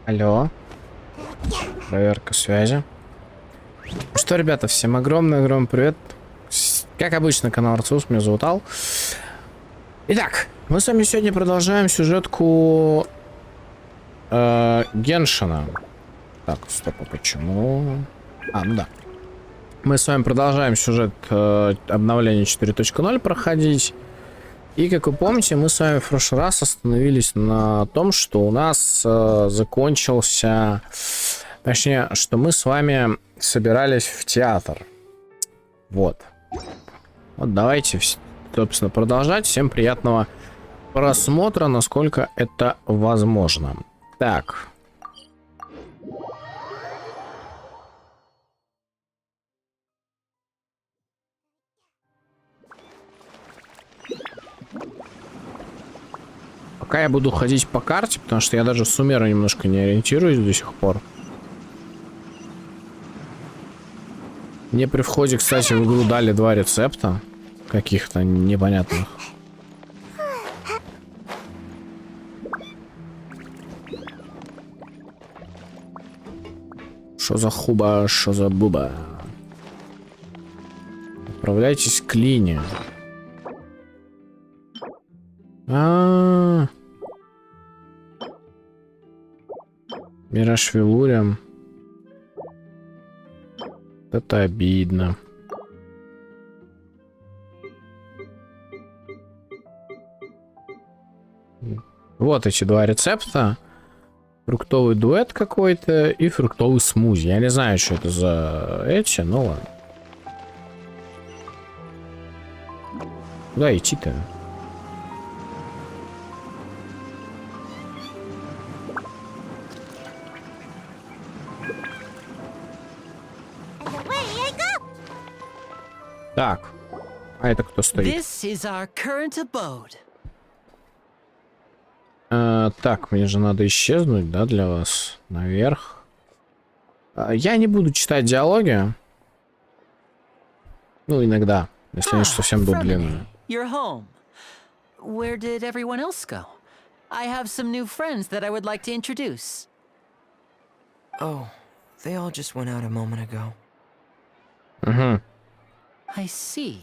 Алло. Проверка связи. Ну что, ребята, всем огромный привет. Как обычно, канал Арцус, меня зовут Ал. Итак, мы с вами сегодня продолжаем сюжетку Геншина. Так, стоп, а почему? Ну да. Мы с вами продолжаем сюжет обновления 4.0 проходить. И, как вы помните, мы с вами в прошлый раз остановились на том, что у нас закончился... Точнее, что мы с вами собирались в театр. Вот. Вот давайте, собственно, продолжать. Всем приятного просмотра, насколько это возможно. Так. Пока я буду ходить по карте, потому что я даже с суммера немножко не ориентируюсь до сих пор. Мне при входе, кстати, в игру дали 2 рецепта. Каких-то непонятных. Что за хуба, что за буба? Отправляйтесь к Лини. Мираж Вилуря. Это обидно. Вот эти 2 рецепта. Фруктовый дуэт какой-то и фруктовый смузи. Я не знаю, что это за эти, но ладно. Куда идти-то? Так, а это кто стоит? Так, мне же надо исчезнуть, да, для вас? Наверх. Я не буду читать диалоги. Ну, иногда, если они совсем будут длинные. Where did everyone else go? I have some new friends that I would like to introduce. Oh, they all just went out a moment ago. I see.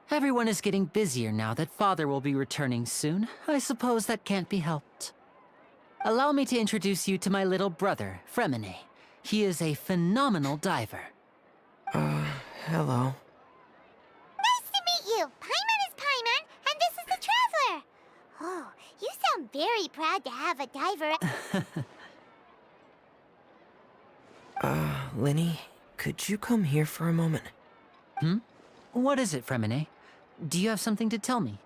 Everyone is getting busier now that Father will be returning soon. I suppose that can't be helped. Allow me to introduce you to my little brother, Fremine. He is a phenomenal diver. Hello. Nice to meet you. Paimon is Paimon, and this is the Traveler. Oh, you sound very proud to have a diver. Lini, could you come here for a moment? What is it, Fremine? Do you have something to tell me?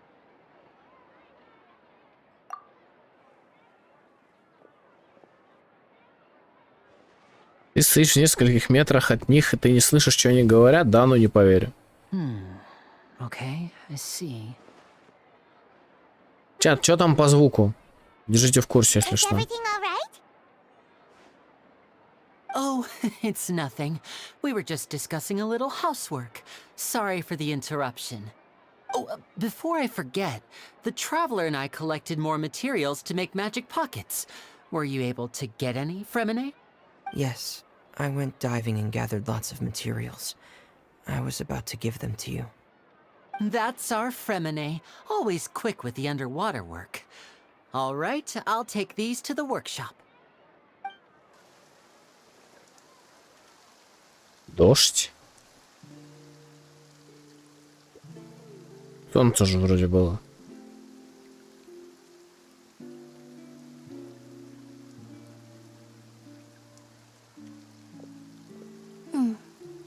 Ты стоишь в нескольких метрах от них, и ты не слышишь, что они говорят? Да, ну не поверю. Okay, I see. Чат, что там по звуку? Держите в курсе, если Is что. everything all right? Oh, it's nothing. We were just discussing a little housework. Sorry for the interruption. Oh, before I forget, the Traveler and I collected more materials to make magic pockets. Were you able to get any, Fremine? Yes, I went diving and gathered lots of materials. I was about to give them to you. That's our Fremine, always quick with the underwater work. All right, I'll take these to the workshop. Дождь. Солнце же вроде было.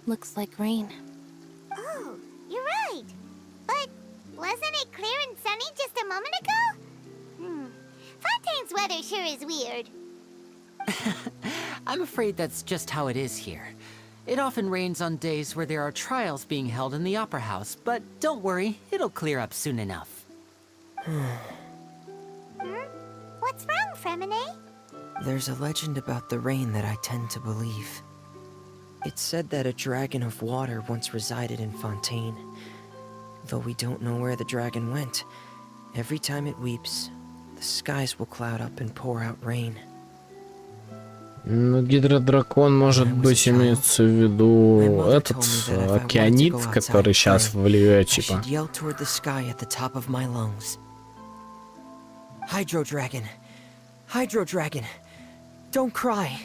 Looks like rain. Oh, you're right. But wasn't it clear and sunny just a moment ago? Fontaine's weather sure is weird. I'm afraid that's just how it is here. It often rains on days where there are trials being held in the Opera House, but don't worry, it'll clear up soon enough. What's wrong, Fremine? There's a legend about the rain that I tend to believe. It's said that a dragon of water once resided in Fontaine. Though we don't know where the dragon went, every time it weeps, the skies will cloud up and pour out rain. Ну, гидродракон, может быть, имеется в виду этот океанит, который сейчас в ЛЮБОЕ, типа. Hydro Dragon. Hydro Dragon. Don't cry.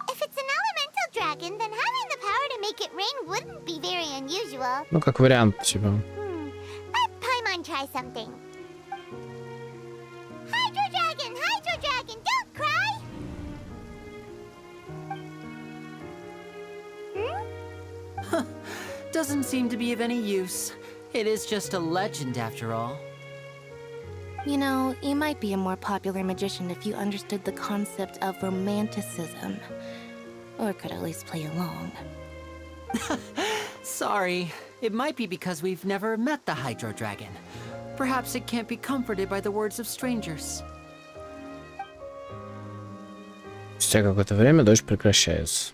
If it's an elemental dragon, then having the power to make it rain wouldn't be very unusual. Ну, как вариант, типа. Let Paimon try something. Hydro Dragon, don't cry! Doesn't seem to be of any use. It is just a legend after all. You know, you might be a more popular magician if you understood the concept of romanticism. Or could at least play along. Sorry. It might be because we've never met the Hydro Dragon. Perhaps it can't be comforted by the words of strangers. Спустя какое-то время дождь прекращается.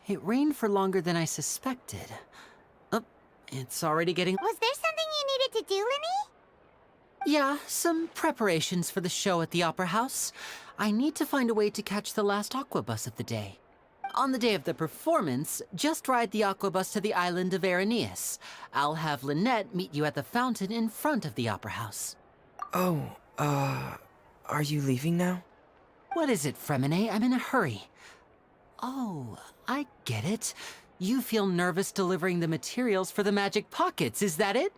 It rained for longer than I suspected. Oh, it's already getting... Was there something you needed to do, Lini? Yeah, some preparations for the show at the Opera House. I need to find a way to catch the last aqua bus of the day. On the day of the performance, just ride the aqua bus to the island of Araneus. I'll have Lynette meet you at the fountain in front of the Opera House. Oh, are you leaving now? What is it, Fremine? I'm in a hurry. Oh, I get it. You feel nervous delivering the materials for the magic pockets, is that it?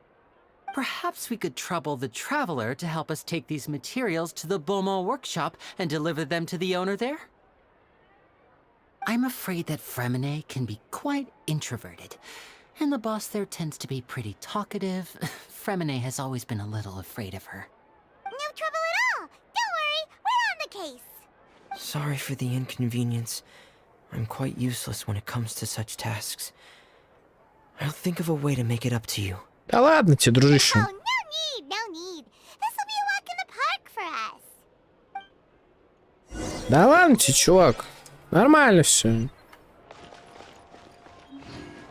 Perhaps we could trouble the Traveler to help us take these materials to the Beaumont workshop and deliver them to the owner there? I'm afraid that Fremine can be quite introverted, and the boss there tends to be pretty talkative. Fremine has always been a little afraid of her. No trouble at all. Don't worry, we're on the case. Sorry for the inconvenience. I'm quite useless when it comes to such tasks. I'll think of a way to make it up to you. Да ладно тебе, дружище. Oh, no need. This will be a walk in the park for us. Да ладно тебе, чувак. Нормально все.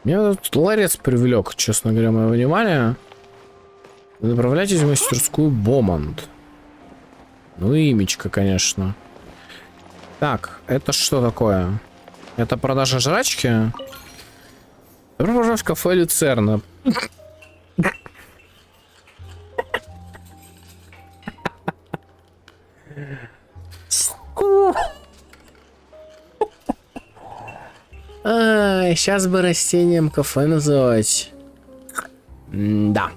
Меня вот этот ларец привлек, честно говоря, мое внимание. Направляйтесь в мастерскую Бомонд. Ну и имечко, конечно. Так, это что такое? Это продажа жрачки? Добро пожаловать в кафе Люцерна. Сейчас бы растением кафе называть. Да.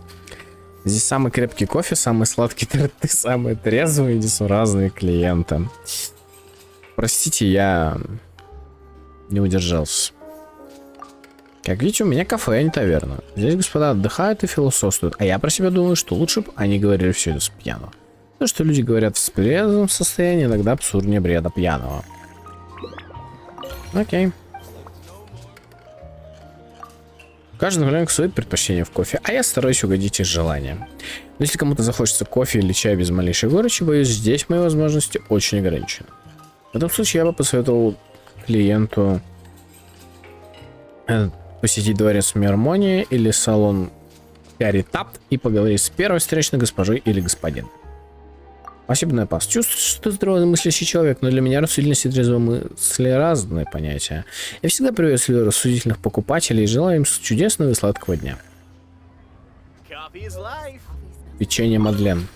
Здесь самый крепкий кофе, самый сладкий торты, самые трезвые и несуразные клиенты. Простите, я не удержался. Как видите, у меня кафе, а не таверна. Здесь господа отдыхают и философствуют, а я про себя думаю, что лучше бы они говорили все это с пьяного. То, что люди говорят в трезвом состоянии, иногда абсурднее бреда пьяного. Окей. Каждый гуляет свои предпочтения в кофе, а я стараюсь угодить их желаниям. Но если кому-то захочется кофе или чая без малейшей горечи, боюсь, здесь мои возможности очень ограничены. В этом случае я бы посоветовал клиенту посетить дворец Мирмонии или салон Каритапт и поговорить с первой встречной госпожой или господином. Спасибо, Непас. Чувствую, что ты здравомыслящий человек, но для меня рассудительность и трезвомыслие разные понятия. Я всегда приветствую рассудительных покупателей и желаю им чудесного и сладкого дня. Печенье Мадлен.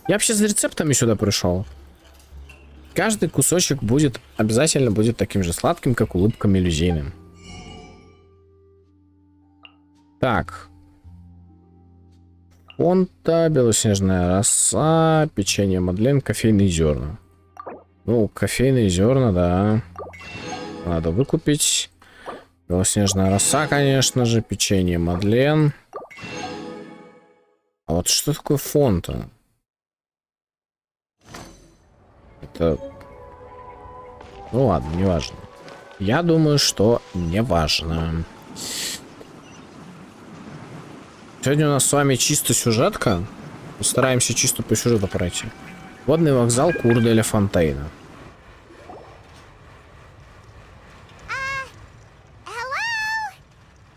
Я вообще за рецептами сюда пришел. Каждый кусочек обязательно будет таким же сладким, как улыбка мелюзины. Так. Фонта, белоснежная роса, печенье Мадлен, кофейные зерна. Ну, кофейные зерна, да. Надо выкупить. Белоснежная роса, конечно же, печенье Мадлен. А вот что такое фонта? Это... Ну ладно, неважно. Я думаю, что неважно. Сегодня у нас с вами чисто сюжетка. Постараемся чисто по сюжету пройти. Водный вокзал Курделя Фонтейна. Hello?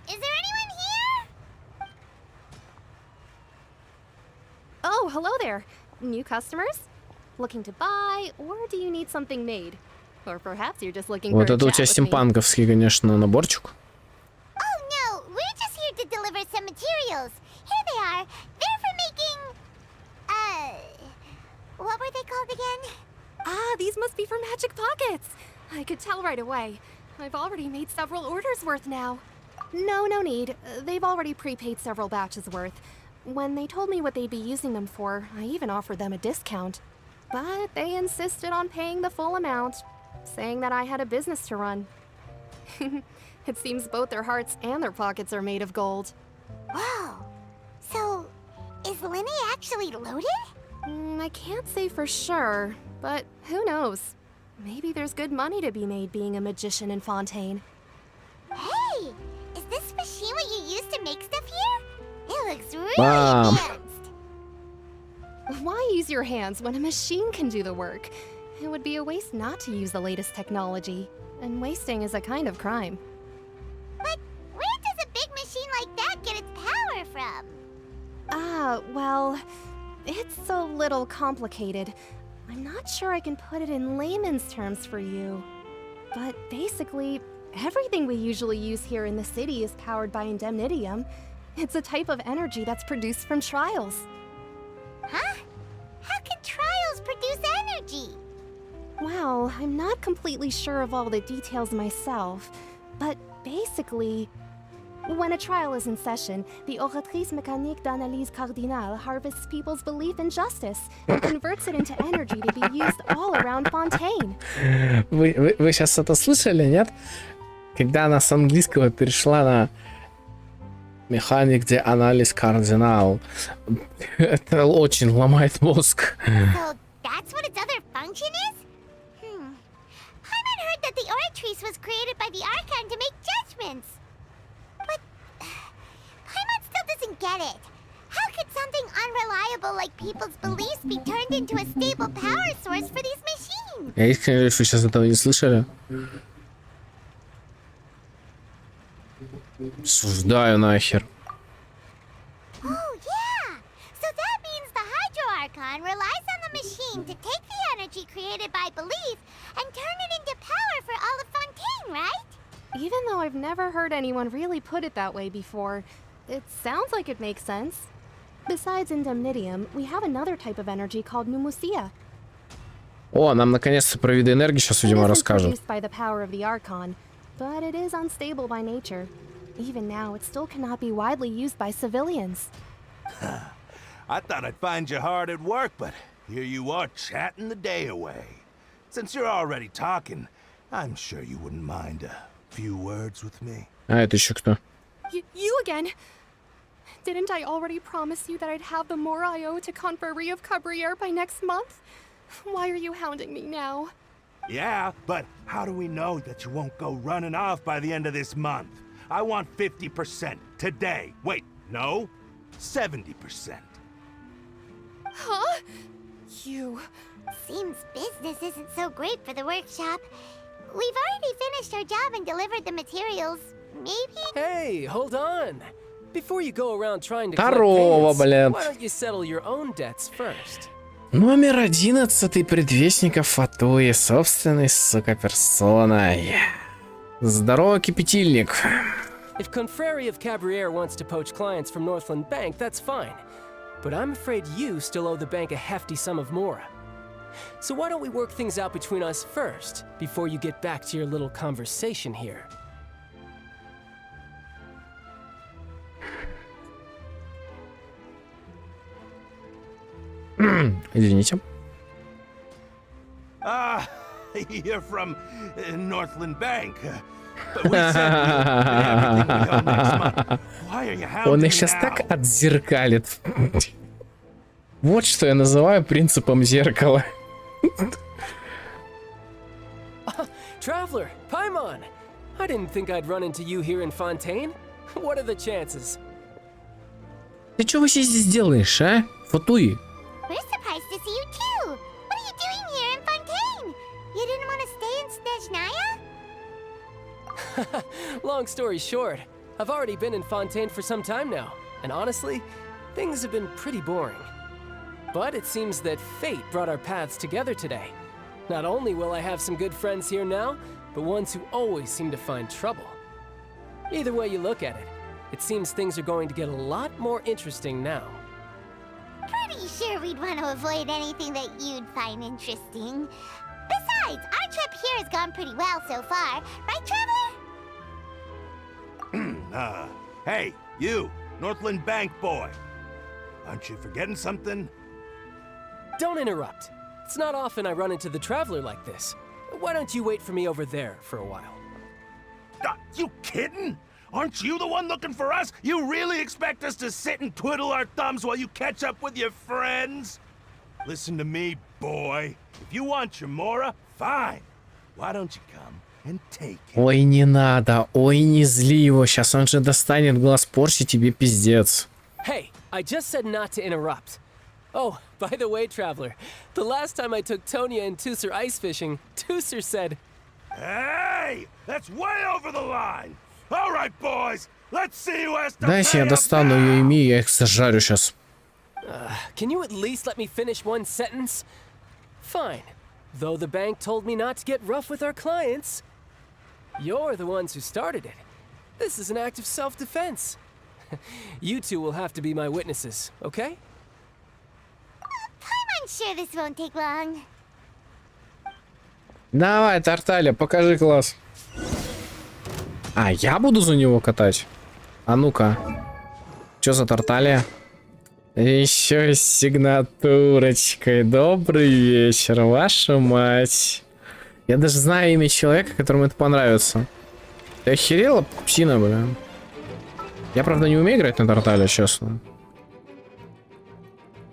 Is there anyone here? Oh, hello there. New customers? Looking to buy, or do you need something made? Or perhaps you're just looking for Вот a это у chat тебя with me. стимпанковский, конечно, наборчик. Oh no, we're just here to deliver some materials. Here they are. They're for making... what were they called again? Ah, these must be for magic pockets. I could tell right away. I've already made several orders worth now. No need. They've already prepaid several batches worth. When they told me what they'd be using them for, I even offered them a discount. But they insisted on paying the full amount, saying that I had a business to run. It seems both their hearts and their pockets are made of gold. Whoa. So, is Lini actually loaded? I can't say for sure, but who knows? Maybe there's good money to be made being a magician in Fontaine. Hey! Is this machine what you use to make stuff here? It looks really Wow. advanced. Why use your hands when a machine can do the work? It would be a waste not to use the latest technology, and wasting is a kind of crime. But where does a big machine like that get its power from? Well, it's a little complicated. I'm not sure I can put it in layman's terms for you. But basically, everything we usually use here in the city is powered by indemnitium. It's a type of energy that's produced from trials. Huh? How can trials produce energy? Well, I'm not completely sure of all the details myself, but basically, when a trial is in session, the oratrice mécanique d'analyse cardinale harvests people's belief in justice and converts it into energy to be used all around Fontaine. Вы сейчас это слышали, нет? Когда она с английского перешла на механик де анализ кардинал. Это очень ломает мозг. So that's what its other function is? Paimon heard that the oratrice was created by the Archon to make judgments. But Paimon still doesn't get it. How could something unreliable like people's beliefs be turned into a stable power source for these machines? Я искренне надеюсь, что сейчас этого не слышали. Суждаю нахер. Oh yeah! So that means the Hydro Archon relies on the machine to take the energy created by belief and turn it into power for all of Fontaine, right? Even though I've never heard anyone really put it that way before, it sounds like it makes sense. Besides indemnitium, we have another type of energy called pneumosia. О, нам наконец-то про виды энергии сейчас, It видимо, isn't расскажут. produced by the power of the Archon, but it is unstable by nature. Even now, it still cannot be widely used by civilians. I thought I'd find you hard at work, but here you are chatting the day away. Since you're already talking, I'm sure you wouldn't mind a few words with me. А это еще кто? You again? Didn't I already promise you that I'd have the more I owe to Confrérie of Cabriere by next month? Why are you hounding me now? Yeah, but how do we know that you won't go running off by the end of this month? I want 50% today. Wait, no? 70%. Huh? You... Seems business isn't so great for the workshop. We've already finished our job and delivered the materials. Maybe? Hey, hold on. Before you go around trying to collect Здорово, payments, блин. why don't you settle your own debts first? Номер 11 предвестников АКТУАЛЬНОЙ собственной, сука, персоной. Здорово, кипятильник. If Confrérie of Cabriere wants to poach clients from Northland Bank, that's fine. But I'm afraid you still owe the bank a hefty sum of mora. So why don't we work things out between us first, before you get back to your little conversation here? Извините. You're from Northland Bank. But we said we'll pay everything we owe next month. Why are you hounding Он me их сейчас now? так отзеркалит. Вот что я называю принципом зеркала. Traveler, Paimon! I didn't think I'd run into you here in Fontaine. What are the chances? Ты что вообще здесь делаешь, а? Фатуи. We're surprised to see you too. What are you doing here in Fontaine? You didn't want to stay in Snezhnaya? Long story short, I've already been in Fontaine for some time now, and honestly, things have been pretty boring. But it seems that fate brought our paths together today. Not only will I have some good friends here now, but ones who always seem to find trouble. Either way you look at it, it seems things are going to get a lot more interesting now. Pretty sure we'd want to avoid anything that you'd find interesting. Besides, our trip here has gone pretty well so far. Right, Traveler? Hey, you, Northland Bank boy. Aren't you forgetting something? Don't interrupt. It's not often I run into the Traveler like this. Why don't you wait for me over there for a while? You kidding? Aren't you the one looking for us? You really expect us to sit and twiddle our thumbs while you catch up with your friends? Listen to me, boy. If you want your Mora, fine. Why don't you come and take it? Ой, не надо. Ой, не зли его. Сейчас он же достанет глаз Порчи, тебе пиздец. Hey, I just said not to interrupt. Oh, by the way, Traveler, the last time I took Tonya and Tusser ice fishing, Tusser said... Hey! That's way over the line! All right, boys, let's see who has to Дайте я pay up достану now. ее ими, я их зажарю сейчас. Can you at least let me finish one sentence? Fine. Though the bank told me not to get rough with our clients. You're the ones who started it. This is an act of self-defense. You two will have to be my witnesses, okay? I'm sure this won't take long. Давай, Тарталья, покажи класс. А, я буду за него катать? А ну-ка. Чё за Тарталья? Еще с сигнатурочкой. Добрый вечер, ваша мать. Я даже знаю имя человека, которому это понравится. Ты охерела, псина, блин? Я, правда, не умею играть на Тарталье, честно.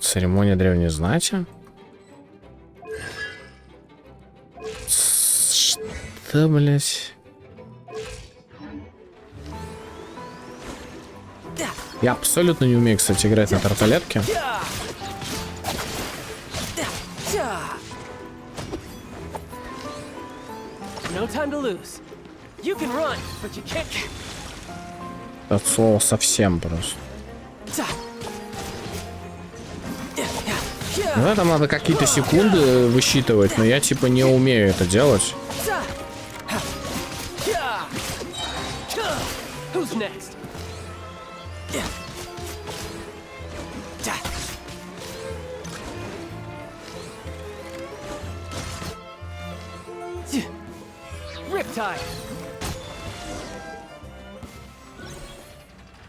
Церемония древней знати? Что, блять? Я абсолютно не умею, кстати, играть на тарталетке. No time to lose. You can run, but you can't. От слова совсем просто. Ну, это надо какие-то секунды высчитывать, но я типа не умею это делать. Who's next? Riptide.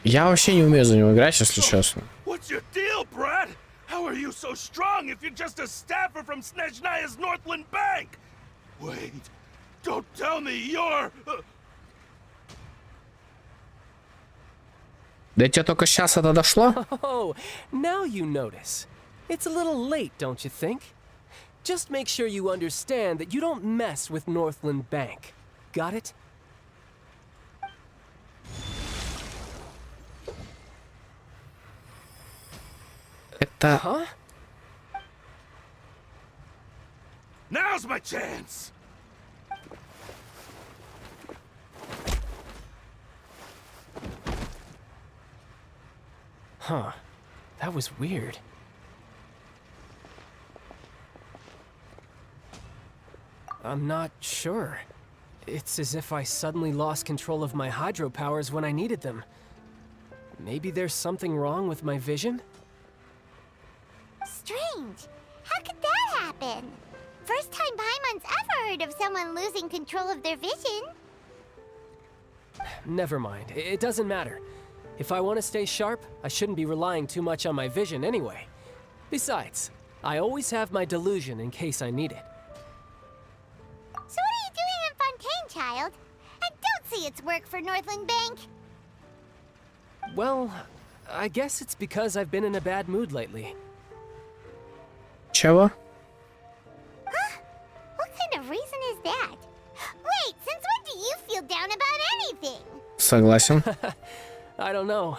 Я вообще не умею за него играть, если честно. What's your deal, Brad? How are you so strong if you're just a staffer from Snezhnaya's Northland Bank? Wait, don't tell me you're... Да тебе только сейчас это дошло? Oh, now you notice. It's a little late, don't you think? Just make sure you understand that you don't mess with Northland Bank. Got it? Это... Huh? Now's my chance! Huh. That was weird. I'm not sure. It's as if I suddenly lost control of my hydro powers when I needed them. Maybe there's something wrong with my vision? Strange. How could that happen? First time Paimon's ever heard of someone losing control of their vision. Never mind. It doesn't matter. If I want to stay sharp, I shouldn't be relying too much on my vision anyway. Besides, I always have my delusion in case I need it. So what are you doing in Fontaine, child? I don't see its work for Northland Bank. Well, I guess it's because I've been in a bad mood lately. Чего? Huh? What kind of reason is that? Wait, since when do you feel down about anything? Согласен. I don't know.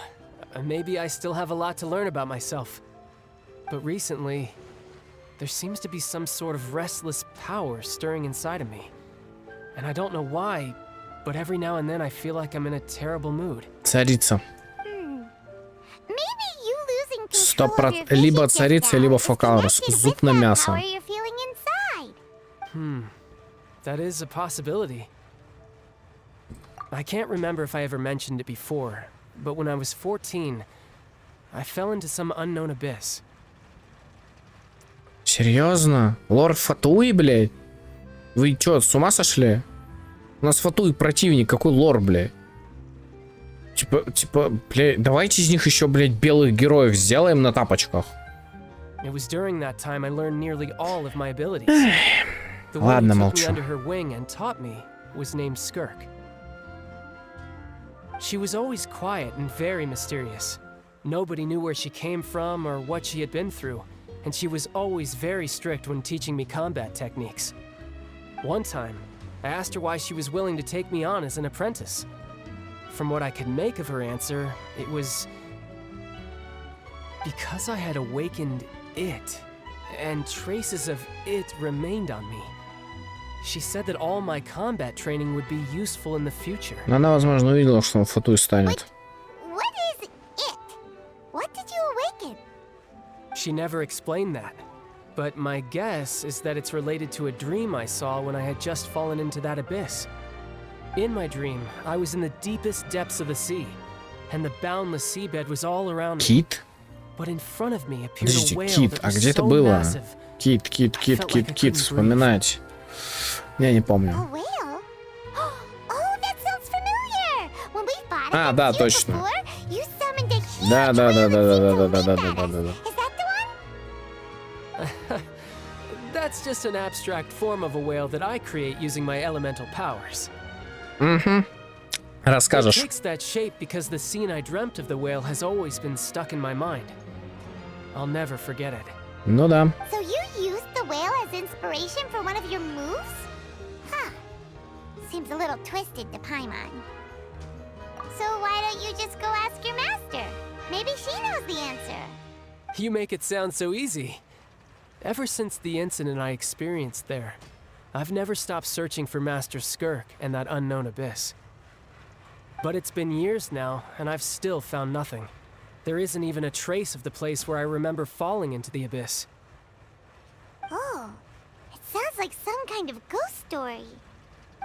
Maybe I still have a lot to learn about myself. But recently, there seems to be some sort of restless power stirring inside of me. And I don't know why, but every now and then I feel like I'm in a terrible mood. Царица. Maybe you losing control Что control of your либо vision царица, gets либо that is фокалорс. connected Зуб with на that мясо. power you're feeling inside. That is a possibility. I can't remember if I ever mentioned it before, but when I was 14, I fell into some unknown abyss. Серьезно? Лорд Фатуи, блядь? Вы чё, с ума сошли? У нас Фатуи противник, какой лор, блядь? Типа, блядь, давайте из них еще, блядь, белых героев сделаем на тапочках. It was during that time I learned nearly all of my abilities. The one Ладно, who took me молчу. under her wing and taught me was named Skirk. She was always quiet and very mysterious. Nobody knew where she came from or what she had been through, and she was always very strict when teaching me combat techniques. One time, I asked her why she was willing to take me on as an apprentice. From what I could make of her answer, it was because I had awakened it, and traces of it remained on me. She said that all my combat training would be useful in the future. Но она, возможно, увидела, что он Фатуи станет. What is it? What did you awaken? She never explained that, but my guess is that it's related to a dream I saw when I had just fallen into that abyss. In my dream, I was in the deepest depths of the sea, and the boundless seabed was all around me. Кит? But in front of me appeared a Подождите, whale Кит, that а was где это so было? massive. Кит, вспоминать. Я не помню. A whale? Oh, that sounds familiar. When we fought А, да, against you точно. before, you summoned a huge Да. whale that seemed to leap at us. Да. Is that the one? That's just an abstract form of a whale that I create using my elemental powers. Угу. It Расскажешь. takes that shape because the scene I dreamt of the whale has always been stuck in my mind. I'll never forget it. Ну да. So you used the whale as inspiration for one of your moves? Huh. Seems a little twisted to Paimon. So why don't you just go ask your master? Maybe she knows the answer. You make it sound so easy. Ever since the incident I experienced there, I've never stopped searching for Master Skirk and that unknown abyss. But it's been years now, and I've still found nothing. There isn't even a trace of the place where I remember falling into the abyss. Oh, it sounds like some kind of ghost story.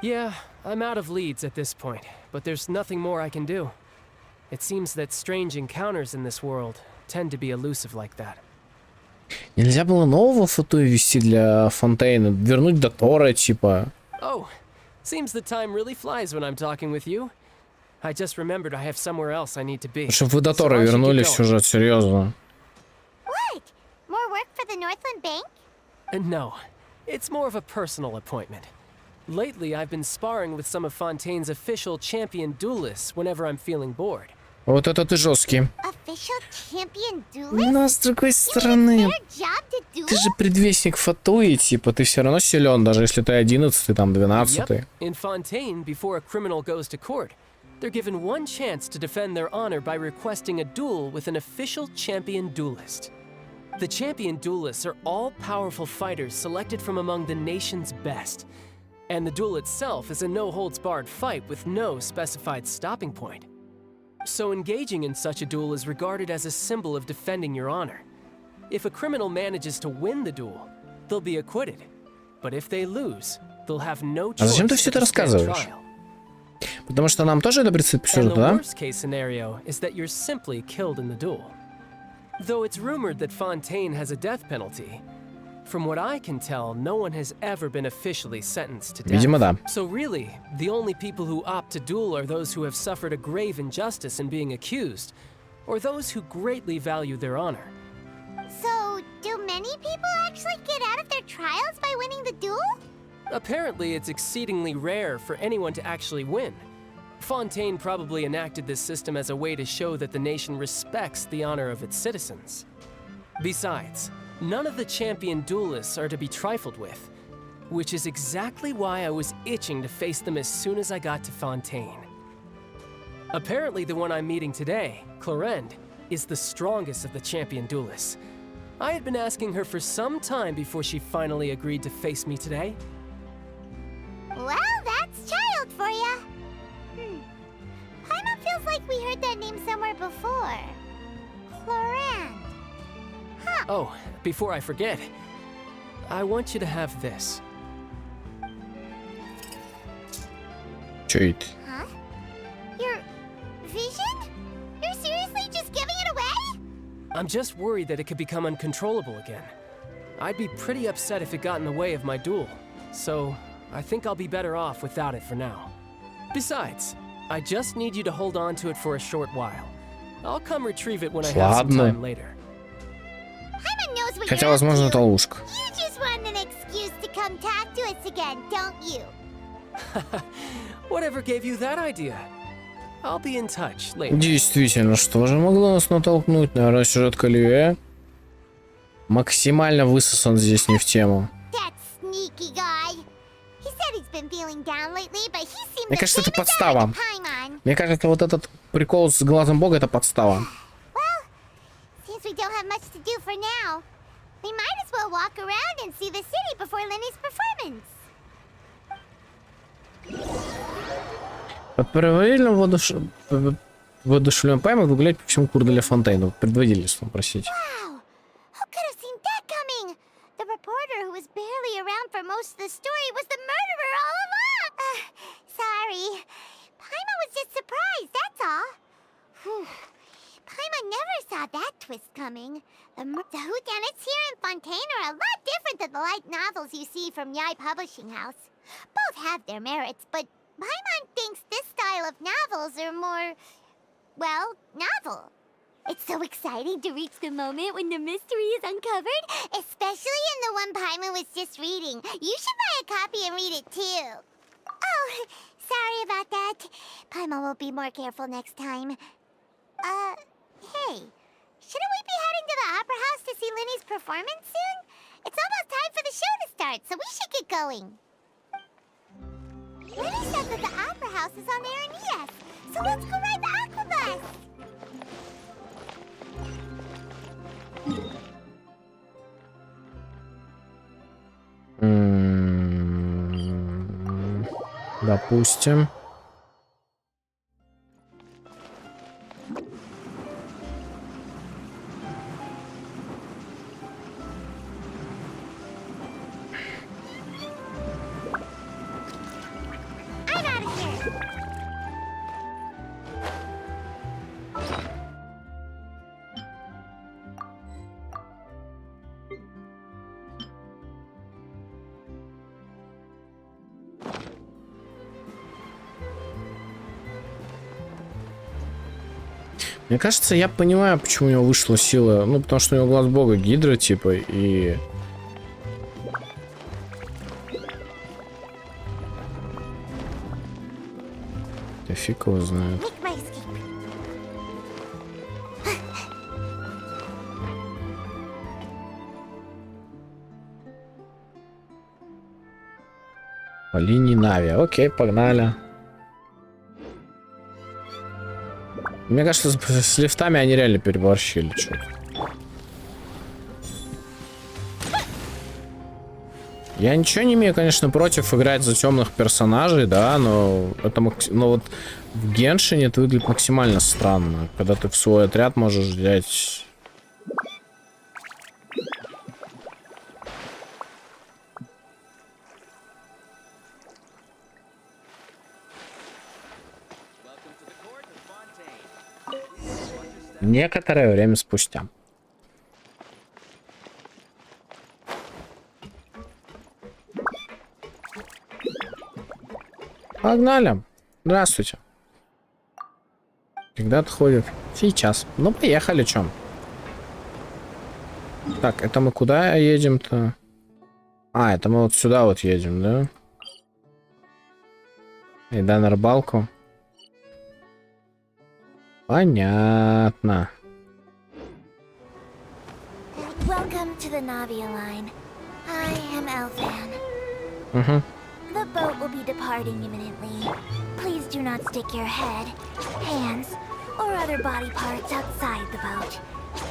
Yeah, I'm out of leads at this point, but there's nothing more I can do. It seems that strange encounters in this world tend to be elusive like that. Нельзя было нового Фатуи вести для Фонтейна? Вернуть до Тора, типа. Oh, seems the time really flies when I'm talking with you. I just remembered I have somewhere else I need to be. Чтобы вы до Тора So I should вернули get в going. сюжет, серьезно. What? More work for the Northland Bank? No, it's more of a personal appointment. Lately, I've been sparring with some of Fontaine's official champion duelists whenever I'm feeling bored. Вот это ты жесткий. Official champion duelist? Но с другой It's стороны, their job to duel? ты же предвестник Фатуи, типа, ты все равно силен, даже если ты 11-й, там, 12-й. Yep, in Fontaine, before a criminal goes to court, they're given one chance to defend their honor by requesting a duel with an official champion duelist. The champion duelists are all powerful fighters selected from among the nation's best. And the duel itself is a no-holds-barred fight with no specified stopping point. So engaging in such a duel is regarded as a symbol of defending your honor. If a criminal manages to win the duel, they'll be acquitted. But if they lose, they'll have no choice зачем ты but всё это to stand рассказываешь? trial. Потому что нам тоже это предстоит по And сюжету, the да? worst-case scenario is that you're simply killed in the duel. Though it's rumored that Fontaine has a death penalty, from what I can tell, no one has ever been officially sentenced to death. Видимо, да. So really, the only people who opt to duel are those who have suffered a grave injustice in being accused, or those who greatly value their honor. So, do many people actually get out of their trials by winning the duel? Apparently, it's exceedingly rare for anyone to actually win. Fontaine probably enacted this system as a way to show that the nation respects the honor of its citizens. Besides, none of the champion duelists are to be trifled with, which is exactly why I was itching to face them as soon as I got to Fontaine. Apparently, the one I'm meeting today, Clorend, is the strongest of the champion duelists. I had been asking her for some time before she finally agreed to face me today. Well, that's child for ya. Paimon feels like we heard that name somewhere before. Clorand. Oh, before I forget, I want you to have this. Чё это? Huh? Your vision? You're seriously just giving it away? I'm just worried that it could become uncontrollable again. I'd be pretty upset if it got in the way of my duel, so I think I'll be better off without it for now. Besides, I just need you to hold on to it for a short while. I'll come retrieve it when I have some time later. Paimon knows what Хотя, you're up возможно, это to. ловушка. You just want an excuse to come talk to us again, don't you? Whatever gave you that idea? I'll be in touch later. Действительно, что же могло нас натолкнуть? Наверное, сюжет ЛЮБОЕ максимально высосан здесь не в тему. That sneaky guy. He said he's been feeling down lately, but he seemed Мне the кажется, это same as подстава. ever to Paimon. Мне кажется, вот этот прикол с глазом бога — это подстава. Well, since we don't have much to do for now, we might as well walk around and see the city before Lini's performance. Под предварительным воодушевлением Паймы выгулять по всему Курделя Фонтейну. Предводительством, простите. Wow! Who could have seen that coming? The reporter who was barely around for most of the story was the murderer all along! Sorry. Paimon was just surprised, that's all. Whew. Paimon never saw that twist coming. The whodunits here in Fontaine are a lot different than the light novels you see from Yai Publishing House. Both have their merits, but Paimon thinks this style of novels are more, well, novel. It's so exciting to reach the moment when the mystery is uncovered, especially in the one Paimon was just reading. You should buy a copy and read it too. Oh, sorry about that. Paimon will be more careful next time. Hey, shouldn't we be heading to the Opera House to see Lini's performance soon? It's almost time for the show to start, so we should get going. Lini said that the Opera House is on Areneas, so let's go ride the Aquabus! Допустим. I'm out of here! Мне кажется, я понимаю, почему у него вышла сила. Ну, потому что у него глаз бога Гидра, типа, и... Да фиг его знает. Make my escape. По линии Нави. Окей, погнали. Мне кажется, с лифтами они реально переборщили что-то. Я ничего не имею, конечно, против играть за темных персонажей, да, но это но вот в Геншине это выглядит максимально странно, когда ты в свой отряд можешь взять. Некоторое время спустя. Погнали. Здравствуйте. Когда отходит? Сейчас. Ну, поехали, чё? Так, это мы куда едем-то? А, это мы вот сюда вот едем, да? И да, на рыбалку. Понятно. Welcome to the Navia line. I am Elfan. Угу. The boat will be departing imminently. Please do not stick your head, hands, or other body parts outside the boat.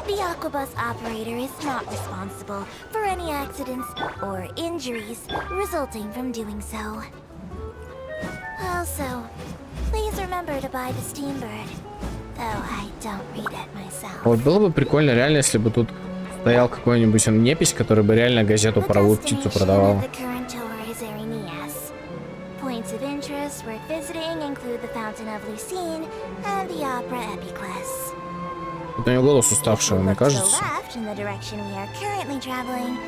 The Aquabus operator is not responsible for any accidents or injuries resulting from doing so. Also, please remember to buy the Steambird, though I don't read it myself. Вот было бы прикольно, реально, если бы тут Стоял какой-нибудь он непись, который бы реально газету «Паровую птицу» продавал. Points of interest worth visiting include the Fountain of Lucine and the Opera Epiclese. Это у него голос уставшего, мне кажется. In the direction we are currently traveling,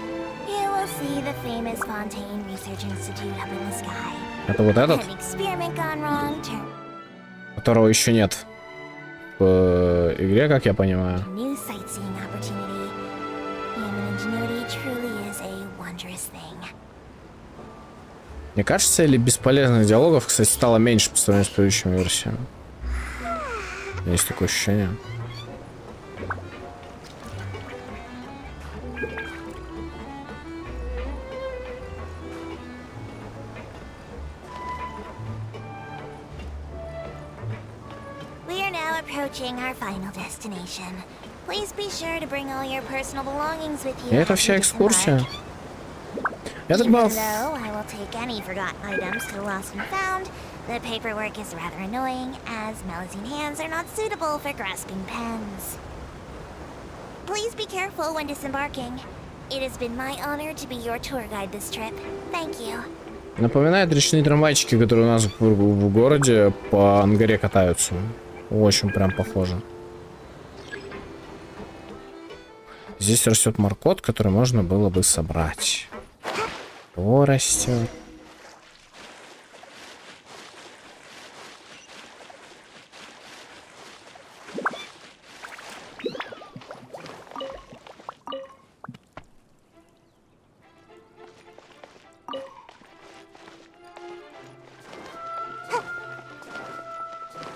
you will see the famous Fontaine Research Institute up in the sky. Это вот этот? An experiment gone wrong, Которого еще нет в игре, как я понимаю. New sightseeing opportunity. Human ingenuity truly is a wondrous thing. Мне кажется, или бесполезных диалогов, кстати, стало меньше по сравнению с предыдущими версиями. Есть такое ощущение. We are now approaching our final destination. Please be sure to bring all your personal belongings with you. И это вся экскурсия. Я так Even был... though I will take any forgotten items to the lost and found, the paperwork is rather annoying, as Melusine hands are not suitable for grasping pens. Please be careful when disembarking. It has been my honor to be your tour guide this trip. Thank you. Напоминает речные трамвайчики, которые у нас в городе по Ангаре катаются. Очень прям похоже. Здесь растет моркот, который можно было бы собрать. О, растет.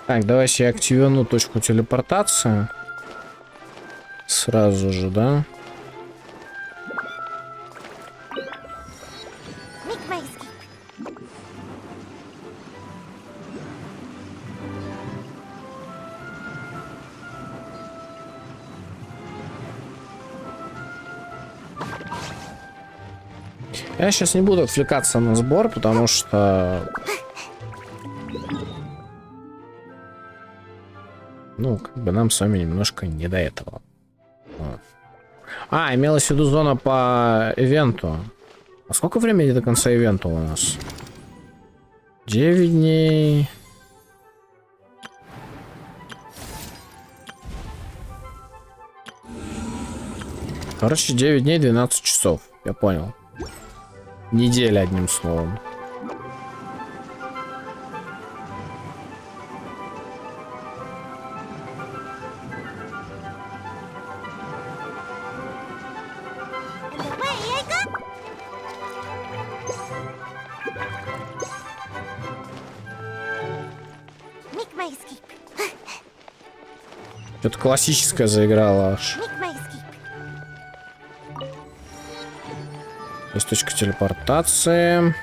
Так, давайте я активирую точку телепортации. Сразу же, да? Я сейчас не буду отвлекаться на сбор, потому что... Ну, как бы нам с вами немножко не до этого. Вот. А, имелась в виду зона по ивенту. А сколько времени до конца ивента у нас? 9 дней. Короче, 9 дней, 12 часов. Я понял. Неделя, одним словом. Что-то классическое заиграло аж. Есть точка телепортации.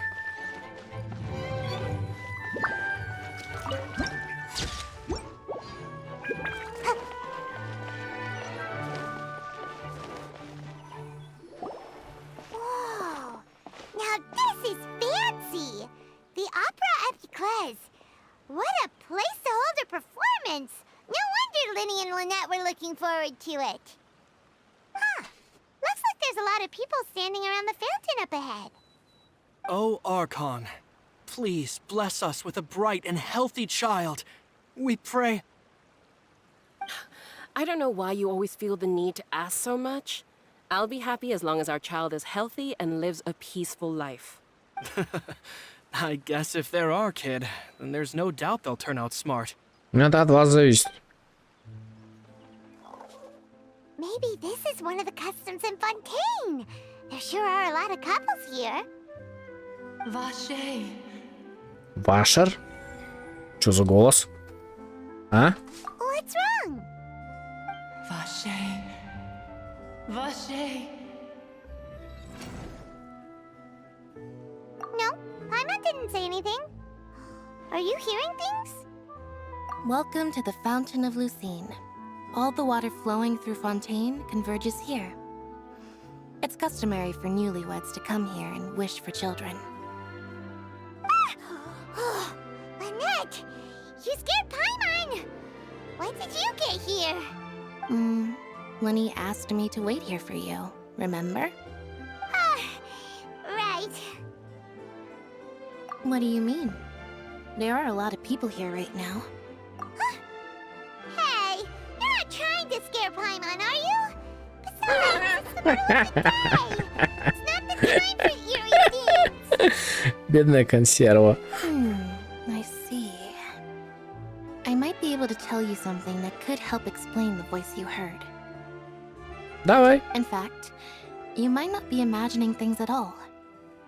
Please bless us with a bright and healthy child. We pray. I don't know why you always feel the need to ask so much. I'll be happy as long as our child is healthy and lives a peaceful life. I guess if they're our kid, then there's no doubt they'll turn out smart. Это от вас зависит. Maybe this is one of the customs in Fontaine. There sure are a lot of couples here. Vache. Вашер? Что за голос? А? What's wrong? Vache. Vache. No, Paimon didn't say anything. Are you hearing things? Welcome to the Fountain of Lucine. All the water flowing through Fontaine converges here. It's customary for newlyweds to come here and wish for children. You scared Paimon! When did you get here? Lini asked me to wait here for you, remember? Right. What do you mean? There are a lot of people here right now. Hey, you're not trying to scare Paimon, are you? Besides, it's the middle of the day. It's not the time for eerie things. Бедная консерва. I see. I might be able to tell you something that could help explain the voice you heard. Давай. In fact, you might not be imagining things at all.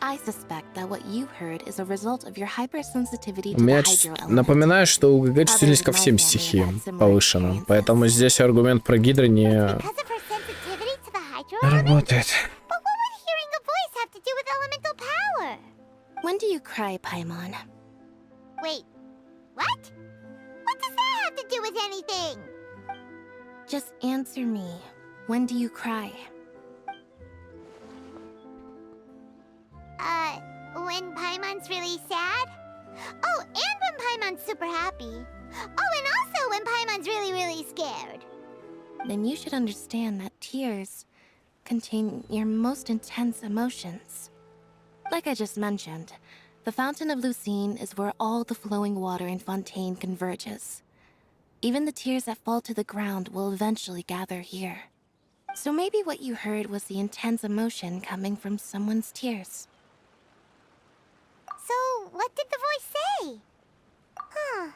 I suspect that what you heard is a result of your hypersensitivity to У the меня hydro element. напоминаю, что у ГГ чувствительность ко всем стихиям повышена. Поэтому здесь аргумент про гидры не Because of her sensitivity to the hydro element? работает. But what would hearing a voice have to do with elemental power? When do you cry, Paimon? Wait, what? What does that have to do with anything? Just answer me. When do you cry? When Paimon's really sad? Oh, and when Paimon's super happy. Oh, and also when Paimon's really, really scared. Then you should understand that tears contain your most intense emotions. Like I just mentioned, the Fountain of Lucine is where all the flowing water in Fontaine converges. Even the tears that fall to the ground will eventually gather here. So maybe what you heard was the intense emotion coming from someone's tears. So, what did the voice say? Huh.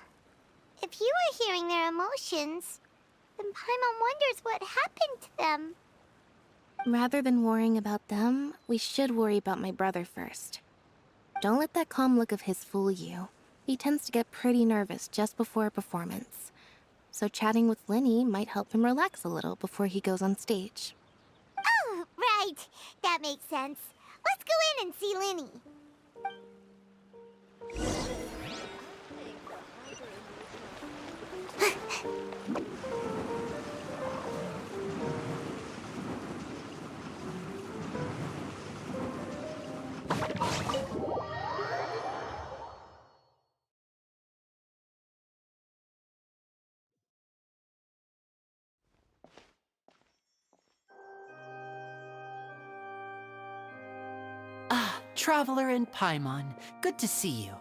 If you were hearing their emotions, then Paimon wonders what happened to them. Rather than worrying about them, we should worry about my brother first. Don't let that calm look of his fool you. He tends to get pretty nervous just before a performance. So chatting with Lini might help him relax a little before he goes on stage. Oh, right. That makes sense. Let's go in and see Lini. Traveler and Paimon, good to see you.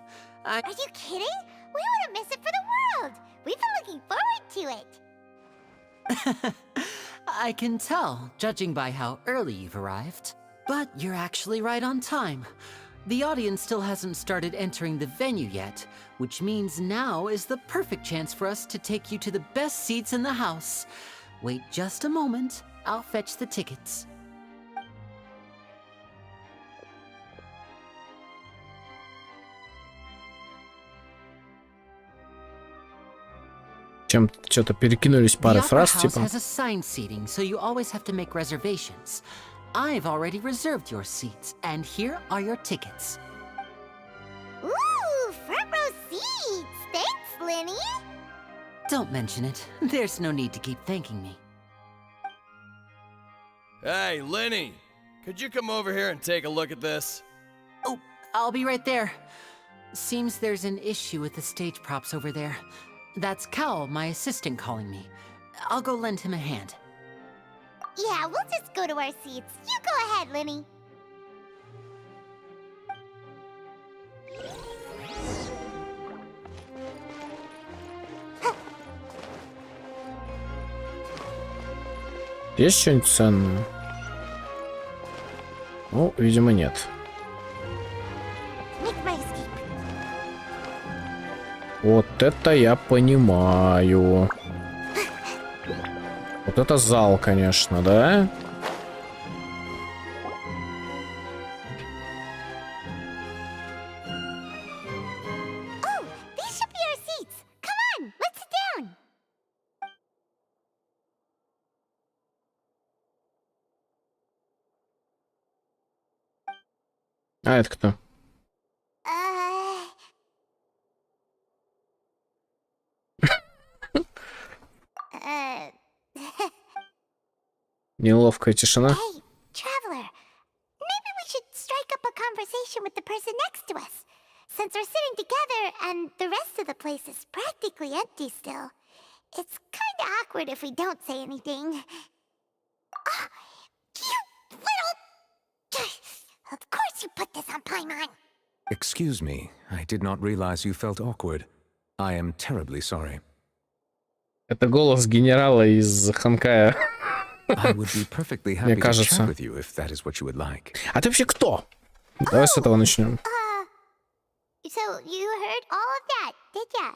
Are you kidding? We wouldn't miss it for the world. We've been looking forward to it. I can tell, judging by how early you've arrived. But you're actually right on time. The audience still hasn't started entering the venue yet, which means now is the perfect chance for us to take you to the best seats in the house. Wait just a moment, I'll fetch the tickets. Чем что-то перекинулись парой The фраз, Opera House типа. has assigned seating, so you always have to make reservations. I've already reserved your seats, and here are your tickets. Ooh, front row seats. Thanks, Lini. Don't mention it. There's no need to keep thanking me. Hey, Lini! Could you come over here and take a look at this? Oh, I'll be right there. Seems there's an issue with the stage props over there. That's Cal, my assistant, calling me. I'll go lend him a hand. Yeah, we'll just go to our seats. You go ahead, Lini. Есть что-нибудь ценное? Ну, видимо, нет. Make my escape. Вот это я понимаю. Вот это зал, конечно, да? Oh, these should be our seats. Come on, let's sit down. А это кто? Неловкая тишина. Hey, traveler. Maybe we should strike up a conversation with the person next to us. Since we're sitting together and the rest of the place is practically empty still, it's kinda awkward if we don't say anything. Of course you put this on Paimon. Excuse me, I did not realize you felt awkward. I am terribly sorry. Это голос генерала из Ханкая. I would be perfectly happy to chat with you if that is what you would like. А ты вообще кто? Давай с этого начнем. So you heard all of that, did ya?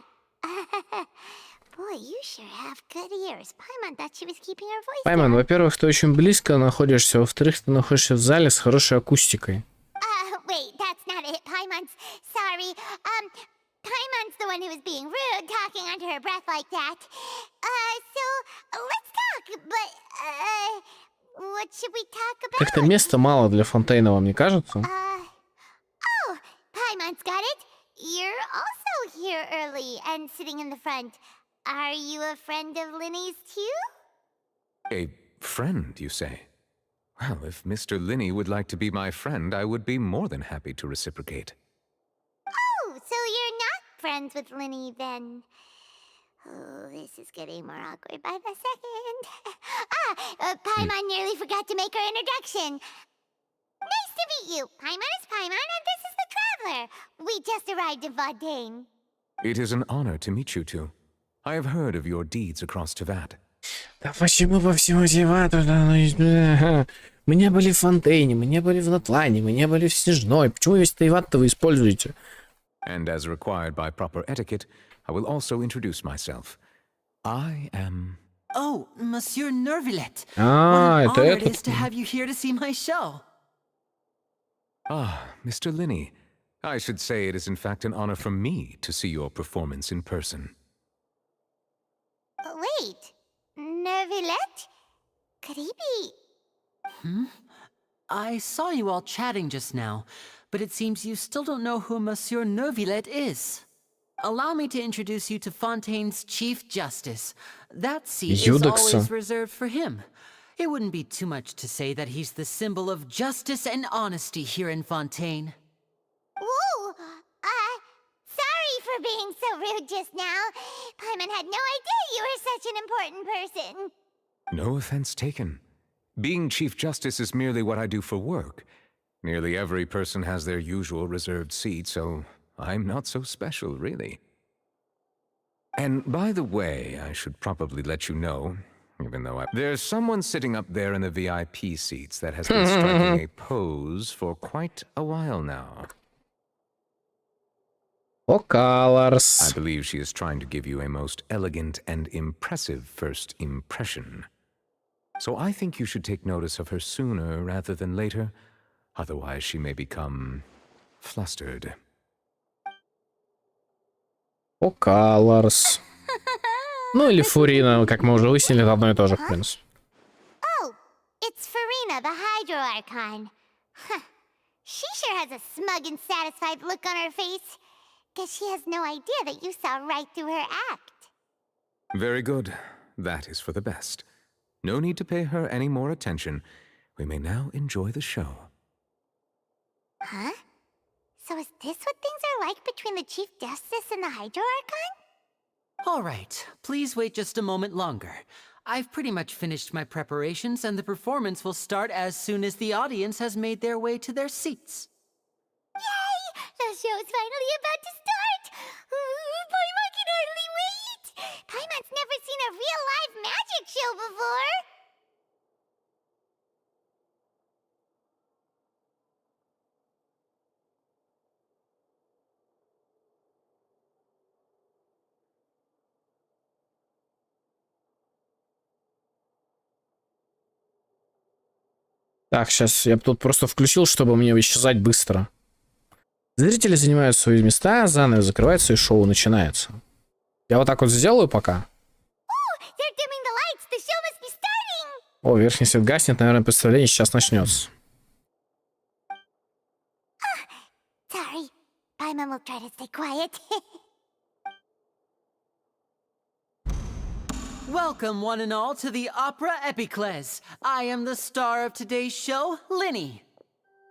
Boy, you sure have good ears. Paimon thought she was keeping her voice down. Пайман, во-первых, ты очень близко находишься, во-вторых, ты находишься в зале с хорошей акустикой. Wait, that's not it. Paimon's sorry. Paimon's the one who was being rude, talking under her breath like that. So let's talk. But what should we talk about? Как-то места мало для Фонтейнова, мне кажется. Oh, Paimon's got it. You're also here early and sitting in the front. Are you a friend of Lini's too? A friend, you say? Well, if Mr. Lini would like to be my friend, I would be more than happy to reciprocate. Oh, so you're not friends with Lini then? Oh, this is getting more awkward by the second. Paimon nearly forgot to make her introduction. Nice to meet you. Paimon is Paimon, and this is the Traveler. We just arrived in Vaudain. It is an honor to meet you two. I have heard of your deeds across Tevat. Да почему по всему Тевату? Мы не были в Фонтейне, мы не были в Натлане, мы не были в Снежной. Почему весь Теват-то вы используете? And as required by proper etiquette, I will also introduce myself. I am... Oh, Monsieur Nervillet. А, What an это honor it is этот. to have you here to see my show. Ah, Mr. Lini. I should say it is in fact an honor for me to see your performance in person. Wait, Nervillet? Could he be... I saw you all chatting just now, but it seems you still don't know who Monsieur Nervillet is. Allow me to introduce you to Fontaine's Chief Justice. That seat is always reserved for him. It wouldn't be too much to say that he's the symbol of justice and honesty here in Fontaine. Whoa! Sorry for being so rude just now. Paimon had no idea you were such an important person. No offense taken. Being Chief Justice is merely what I do for work. Nearly every person has their usual reserved seat, so I'm not so special, really. And by the way, I should probably let you know, even though there's someone sitting up there in the VIP seats that has been striking a pose for quite a while now. О, Colors. I believe she is trying to give you a most elegant and impressive first impression. So I think you should take notice of her sooner rather than later, otherwise she may become flustered. О, Colors. Ну или Фурина, как мы уже выяснили, это одно и то же, в принципе. Oh, it's Farina, the Hydro Archon. Huh. She sure has a smug and satisfied look on her face. Guess she has no idea that you saw right through her act. Very good. That is for the best. No need to pay her any more attention. We may now enjoy the show. Huh? So is this what things are like between the Chief Justice and the Hydro Archon? All right, please wait just a moment longer. I've pretty much finished my preparations, and the performance will start as soon as the audience has made their way to their seats. Yay! The show's finally about to start! Paimon can hardly wait! Paimon's never seen a real live magic show before! Так, сейчас я тут просто включил, чтобы мне исчезать быстро. Зрители занимают свои места, занавес закрывается и шоу начинается. Я вот так вот сделаю пока. О, верхний свет гаснет, наверное, представление сейчас начнется. Sorry, Paimon will try to stay quiet. Welcome, one and all, to the Opera Epiclese. I am the star of today's show, Lini.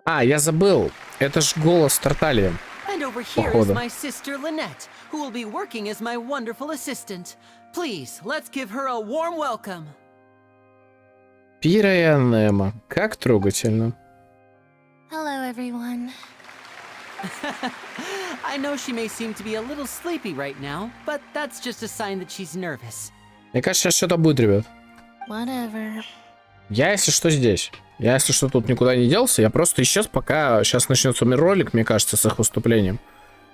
А, я забыл. Это ж голос Тарталии. And over here is my sister Lynette, who will be working as my wonderful assistant. Please, let's give her a warm welcome. Пира и Анема. Как трогательно. Hello, everyone. I know she may seem to be a little sleepy right now, but that's just a sign that she's nervous. Мне кажется, сейчас что-то будет, ребят. Whatever. Я, если что, здесь. Я, если что, тут никуда не делся. Я просто исчез, пока сейчас начнется ролик, мне кажется, с их выступлением.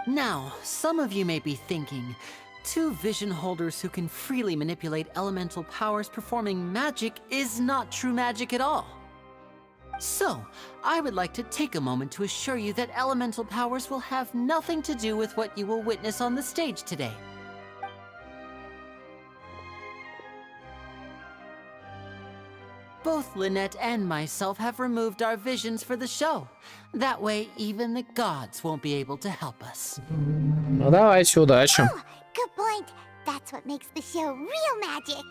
Now, some of you may be thinking, two vision holders who can freely manipulate elemental powers performing magic is not true magic at all. So, I would like to take a moment to assure you that elemental powers will have nothing to do with what you will witness on the stage today. Both Lynette and myself have removed our visions for the show. That way, even the gods won't be able to help us. Ну давайте, удачи. Oh, good point. That's what makes the show real magic.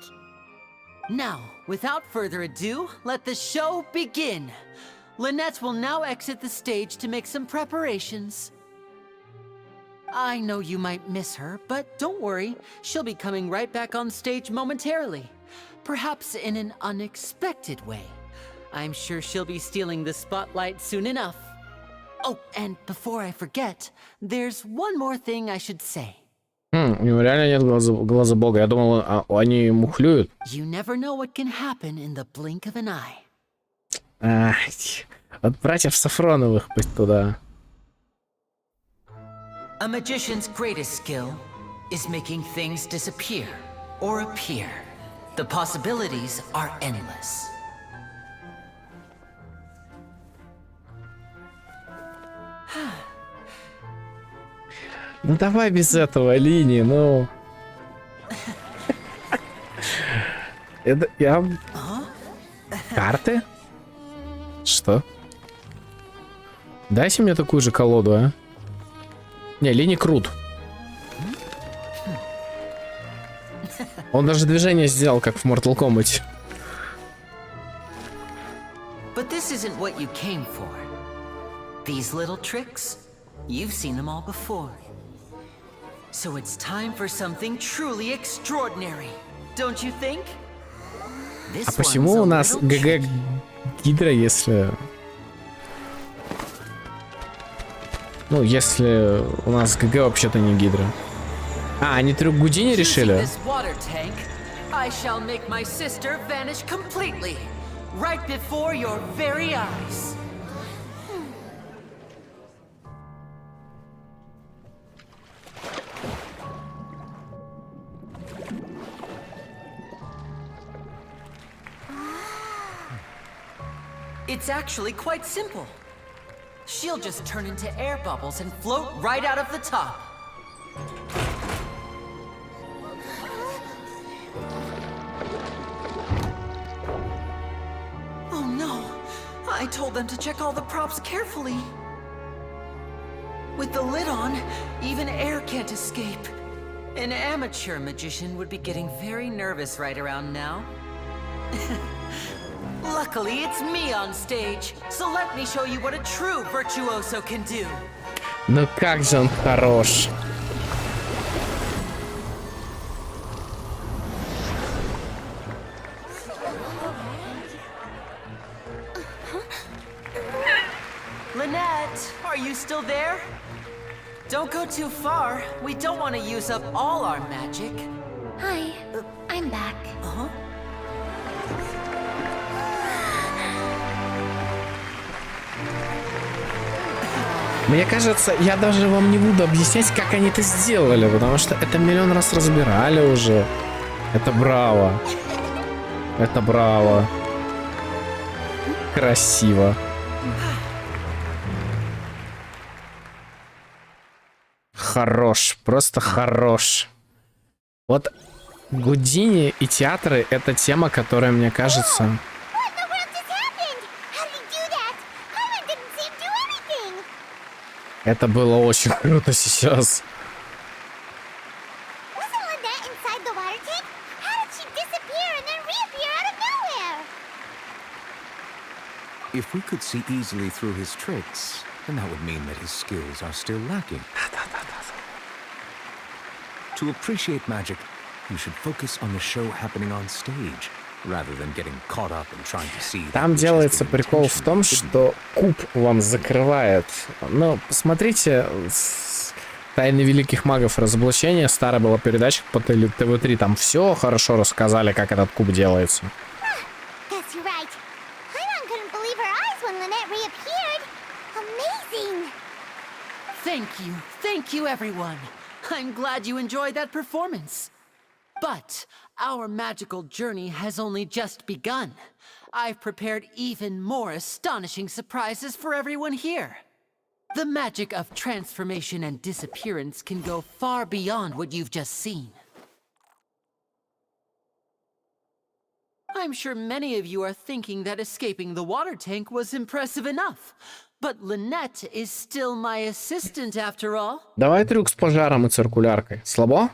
Now, without further ado, let the show begin. Lynette will now exit the stage to make some preparations. I know you might miss her, but don't worry, she'll be coming right back on stage momentarily. Perhaps in an unexpected way. I'm sure she'll be stealing the spotlight soon enough. Oh, and before I forget, there's one more thing I should say. У него реально нет глаза бога. Я думал, они мухлюют. You never know what can happen in the blink of an eye. От братьев Сафроновых пусть туда. A magician's greatest skill is making things disappear or appear. The possibilities are endless. Ну давай без этого, Лини, ну. Это я... Карты? Что? Дайте мне такую же колоду, а? Не, Лини крут. Он даже движение сделал, как в Mortal Kombat. But this isn't what you came for. These little tricks, you've seen them all before. So it's time for something truly extraordinary, don't you think? А почему у нас ГГ Гидра, если... Ну, если у нас ГГ вообще-то не Гидра. А, они трюк Гудини решили? I shall make my sister vanish completely, right before your very eyes. It's actually quite simple. She'll just turn into air bubbles and float right out of the top. Oh no! I told them to check all the props carefully. With the lid on, even air can't escape. An amateur magician would be getting very nervous right around now. Luckily, it's me on stage, so let me show you what a true virtuoso can do. Ну как же он хорош. Lynette, are you still there? Don't go too far. We don't want to use up all our magic. Hi, I'm back. Uh-huh. Мне кажется, я даже вам не буду объяснять, как они это сделали, потому что это миллион раз разбирали уже. Это браво. Это браво. Красиво. Хорош, просто хорош. Вот Гудини и театры — это тема, которая, мне кажется... Это было очень круто сейчас. If we could see easily through his tricks, then that would mean that his skills are still lacking. To appreciate magic, you should focus on the show happening on stage. rather than getting caught up in trying to see. Там делается прикол в том, что куб вам закрывает. Ну, посмотрите «Тайны великих магов. Разоблачение». Старая была передача по ТВ-3. Там все хорошо рассказали, как этот куб делается. Thank you, everyone. I'm glad you enjoyed that performance. But our magical journey has only just begun. I've prepared even more astonishing surprises for everyone here. The magic of transformation and disappearance can go far beyond what you've just seen. I'm sure many of you are thinking that escaping the water tank was impressive enough. But Lynette is still my assistant after all. Давай трюк с пожаром и циркуляркой. Слабо?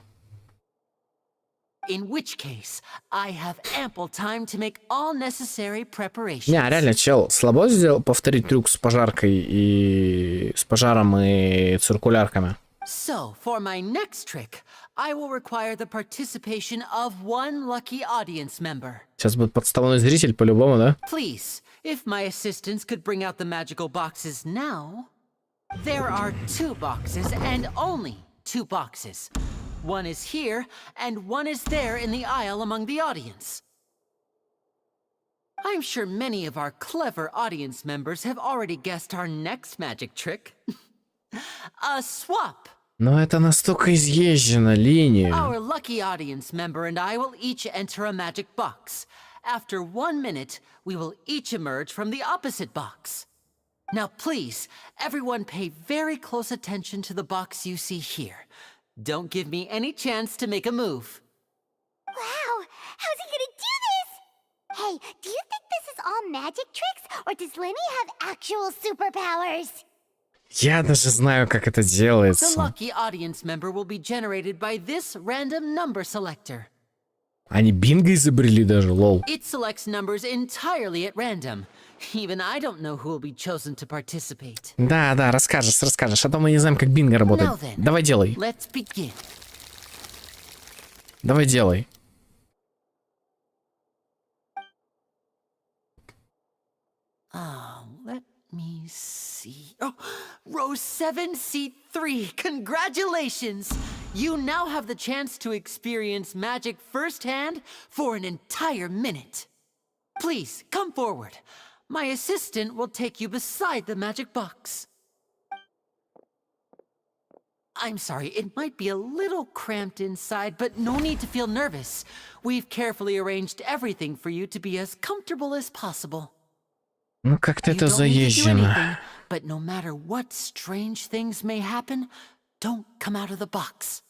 In which case, I have ample time to make all necessary preparations. Не, реально, чел, слабо повторить трюк с пожаркой и с пожаром и циркулярками. So, for my next trick, I will require the participation of one lucky audience member. Сейчас будет подставной зритель по-любому, да? Please, if my assistants could bring out the magical boxes now. There are 2 boxes and only 2 boxes. One is here, and one is there in the aisle among the audience. I'm sure many of our clever audience members have already guessed our next magic trick. A swap. Но это настолько изъезжено, Лини. Our lucky audience member and I will each enter a magic box. After 1 minute, we will each emerge from the opposite box. Now please, everyone pay very close attention to the box you see here. Don't give me any chance to make a move. Wow! How's he gonna do this? Hey, do you think this is all magic tricks, or does Lini have actual superpowers? Я даже знаю, как это The делается. lucky audience member will be generated by this random number selector. Они бинго изобрели даже, лол. It selects numbers entirely at random. Even I don't know who will be chosen to participate. Да, расскажешь, а то мы не знаем, как бинго работает. Now then, Давай делай. let's begin. Давай делай. Let me see. Oh, row 7, seat 3. Congratulations! You now have the chance to experience magic firsthand for an entire minute. Please, come forward. My assistant will take you beside the magic box. I'm sorry, it might be a little cramped inside, but no need to feel nervous. We've carefully arranged everything for you to be as comfortable as possible. Ну как-то You это don't need to do заезжено. anything, but no matter what strange things may happen, don't come out of the box.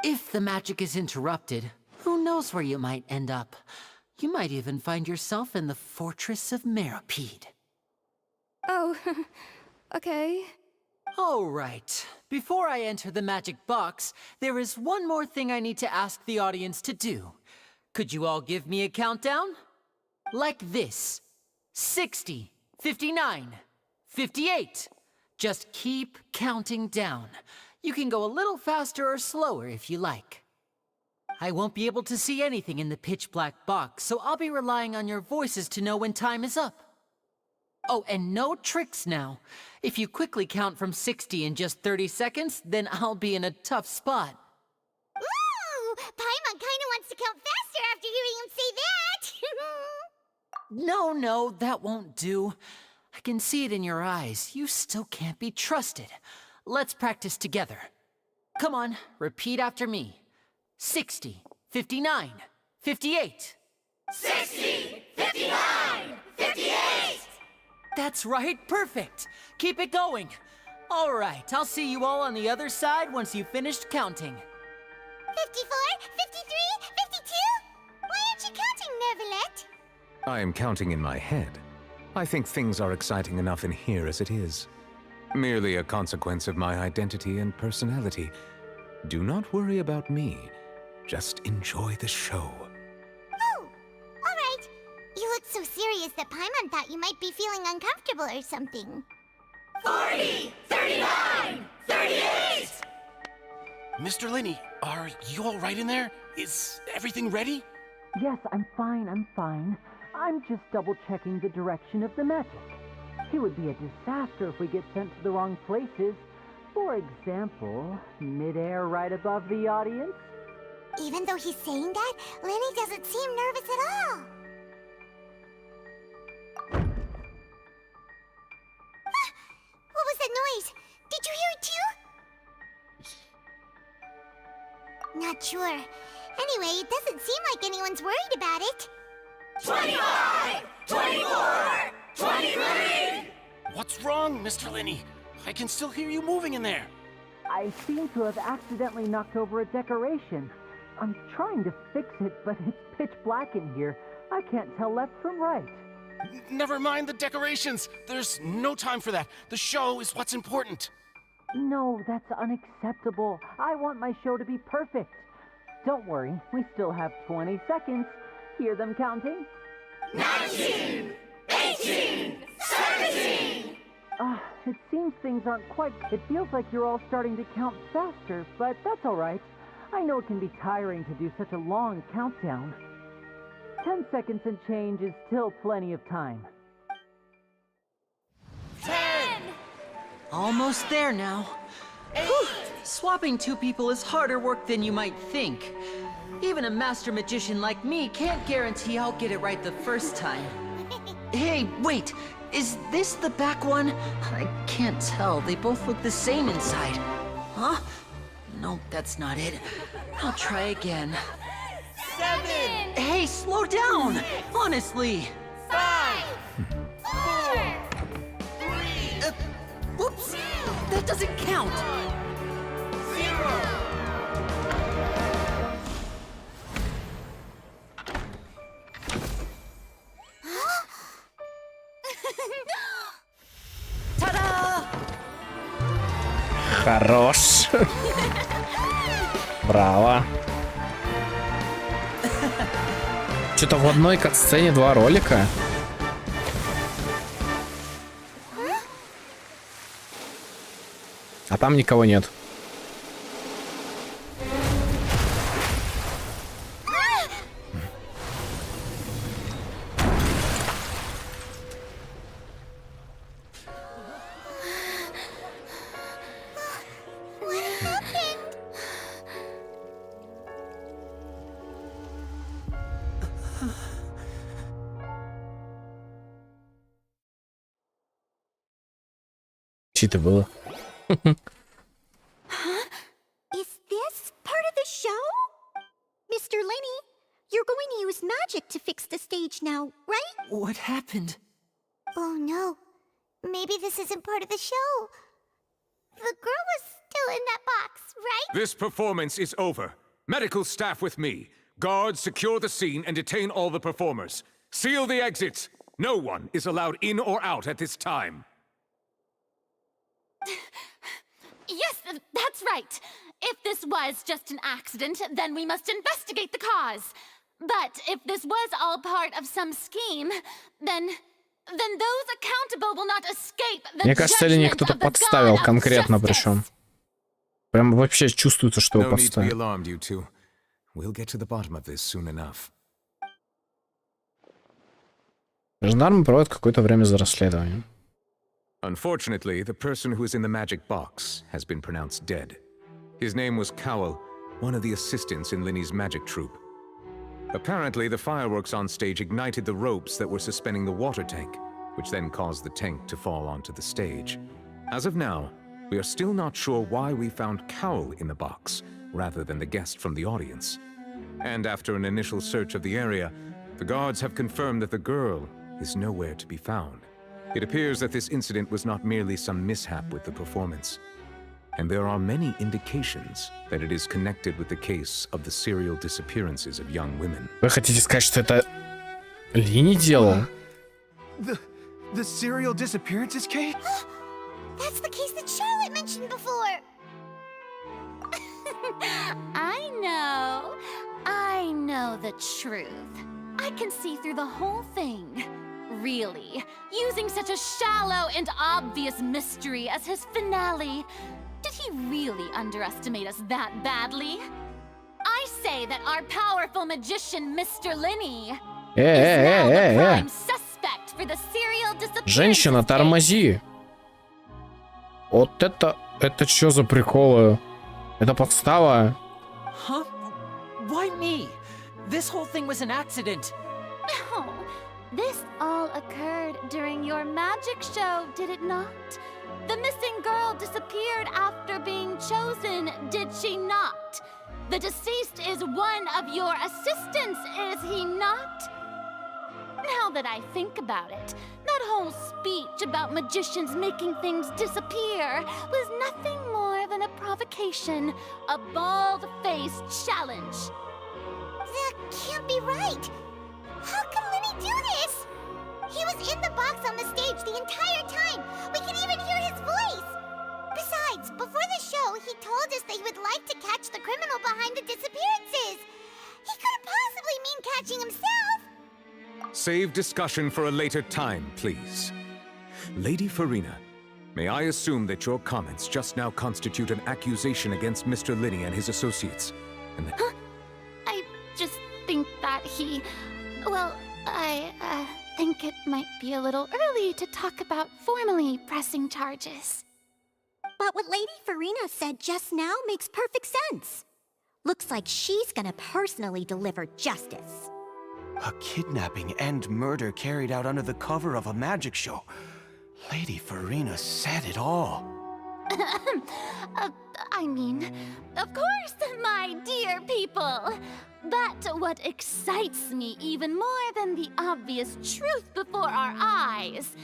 If the magic is interrupted, who knows where you might end up? You might even find yourself in the fortress of Meropide. Oh, okay. All right. Before I enter the magic box, there is one more thing I need to ask the audience to do. Could you all give me a countdown? Like this. 60, 59, 58. Just keep counting down. You can go a little faster or slower if you like. I won't be able to see anything in the pitch black box, so I'll be relying on your voices to know when time is up. Oh, and no tricks now. If you quickly count from 60 in just 30 seconds, then I'll be in a tough spot. Ooh! Paimon kinda wants to count faster after hearing him say that! No, that won't do. I can see it in your eyes. You still can't be trusted. Let's practice together. Come on, repeat after me. 60, 59, 58. 60, 59, 58! That's right, perfect. Keep it going. All right, I'll see you all on the other side once you've finished counting. 54, 53, 52? Why aren't you counting, Nervalette? I am counting in my head. I think things are exciting enough in here as it is. Merely a consequence of my identity and personality. Do not worry about me. Just enjoy the show. Oh, all right. You look so serious that Paimon thought you might be feeling uncomfortable or something. 40, 39, 38! Mr. Lini, are you all right in there? Is everything ready? Yes, I'm fine. I'm just double-checking the direction of the magic. It would be a disaster if we get sent to the wrong places. For example, mid-air right above the audience. Even though he's saying that, Lini doesn't seem nervous at all. What was that noise? Did you hear it too? Not sure. Anyway, it doesn't seem like anyone's worried about it. 25! 24! 23! What's wrong, Mr. Lini? I can still hear you moving in there. I seem to have accidentally knocked over a decoration. I'm trying to fix it, but it's pitch black in here. I can't tell left from right. Never mind the decorations. There's no time for that. The show is what's important. No, that's unacceptable. I want my show to be perfect. Don't worry, we still have 20 seconds. Hear them counting? 19! 18! 17! It seems things aren't quite... It feels like you're all starting to count faster, but that's all right. I know it can be tiring to do such a long countdown. 10 seconds and change is still plenty of time. 10! Almost there now. Whew. Swapping two people is harder work than you might think. Even a master magician like me can't guarantee I'll get it right the first time. Hey, wait! Is this the back one? I can't tell. They both look the same inside. Huh? No, that's not it. I'll try again. 7! Hey, slow down! Honestly! 5! 4! 3! Whoops! That doesn't count! 0! Ta-da! Хорош. Браво. Что-то в одной кат-сцене 2 ролика. А там никого нет. Что-то было. Is this part of the show? Mr. Lini, you're going to use magic to fix the stage now, right? What happened? Oh no. Maybe this isn't part of the show. The girl was still in that box, right? This performance is over. Medical staff with me. Guards, secure the scene and detain all the performers. Seal the exits. No one is allowed in or out at this time. Yes, that's right. If this was just an accident, then we must investigate the cause. But if this was all part of some scheme, then those accountable will not escape the Мне кажется, Лини judgment кто-то of the подставил God of конкретно, justice. причем. Прям вообще чувствуется, что его No need to be подставил. alarmed, you two. We'll get to the bottom of this soon enough. Жандармы проводят какое-то время за расследованием. Unfortunately, the person who is in the magic box has been pronounced dead. His name was Cowell, one of the assistants in Lini's magic troupe. Apparently, the fireworks on stage ignited the ropes that were suspending the water tank, which then caused the tank to fall onto the stage. As of now, we are still not sure why we found Cowell in the box, rather than the guest from the audience. And after an initial search of the area, the guards have confirmed that the girl is nowhere to be found. It appears that this incident was not merely some mishap with the performance. And there are many indications that it is connected with the case of the serial disappearances of young women. Вы хотите сказать, что это Лини делал? The serial disappearances case? That's the case that Charlotte mentioned before. I know the truth. I can see through the whole thing. Really, using such a shallow and obvious mystery as his finale. Did he really underestimate us that badly? I say that our powerful magician, Mr. Lini, is now the prime suspect for the serial disappearance. Женщина, тормози. Вот это что за приколы? Это подстава? Huh? Why me? This whole thing was an accident. No, this all occurred during your magic show, did it not? The missing girl disappeared after being chosen, did she not? The deceased is one of your assistants, is he not? Now that I think about it, that whole speech about magicians making things disappear was nothing more than a provocation, a bald-faced challenge. That can't be right. How can Lini do this? He was in the box on the stage the entire time. We can even hear his voice. Besides, before the show, he told us that he would like to catch the criminal behind the disappearances. He couldn't possibly mean catching himself. Save discussion for a later time, please. Lady Farina, may I assume that your comments just now constitute an accusation against Mr. Lini and his associates? And that... I just think that he... Well, I think it might be a little early to talk about formally pressing charges. But what Lady Farina said just now makes perfect sense. Looks like she's gonna personally deliver justice. A kidnapping and murder carried out under the cover of a magic show. Lady Farina said it all. I mean, of course, my dear people. But what excites me even more than the obvious truth before our eyes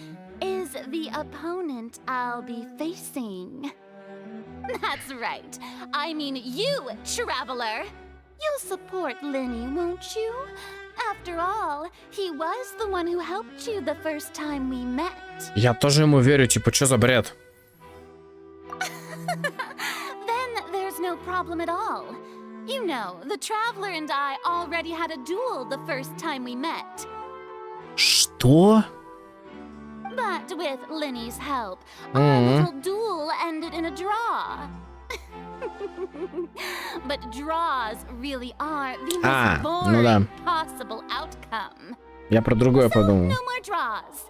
is the opponent I'll be facing. That's right. I mean you, Traveler. You'll support Lini, won't you? After all, he was the one who helped you the first time we met. Я тоже ему верю, типа, что за бред? Then there's no problem at all. You know, the Traveler and I already had a duel the first time we met. Что? But with Lini's help, our little duel ended in a draw. But draws really are the most boring possible outcome. Я про другое подумал. No more draws.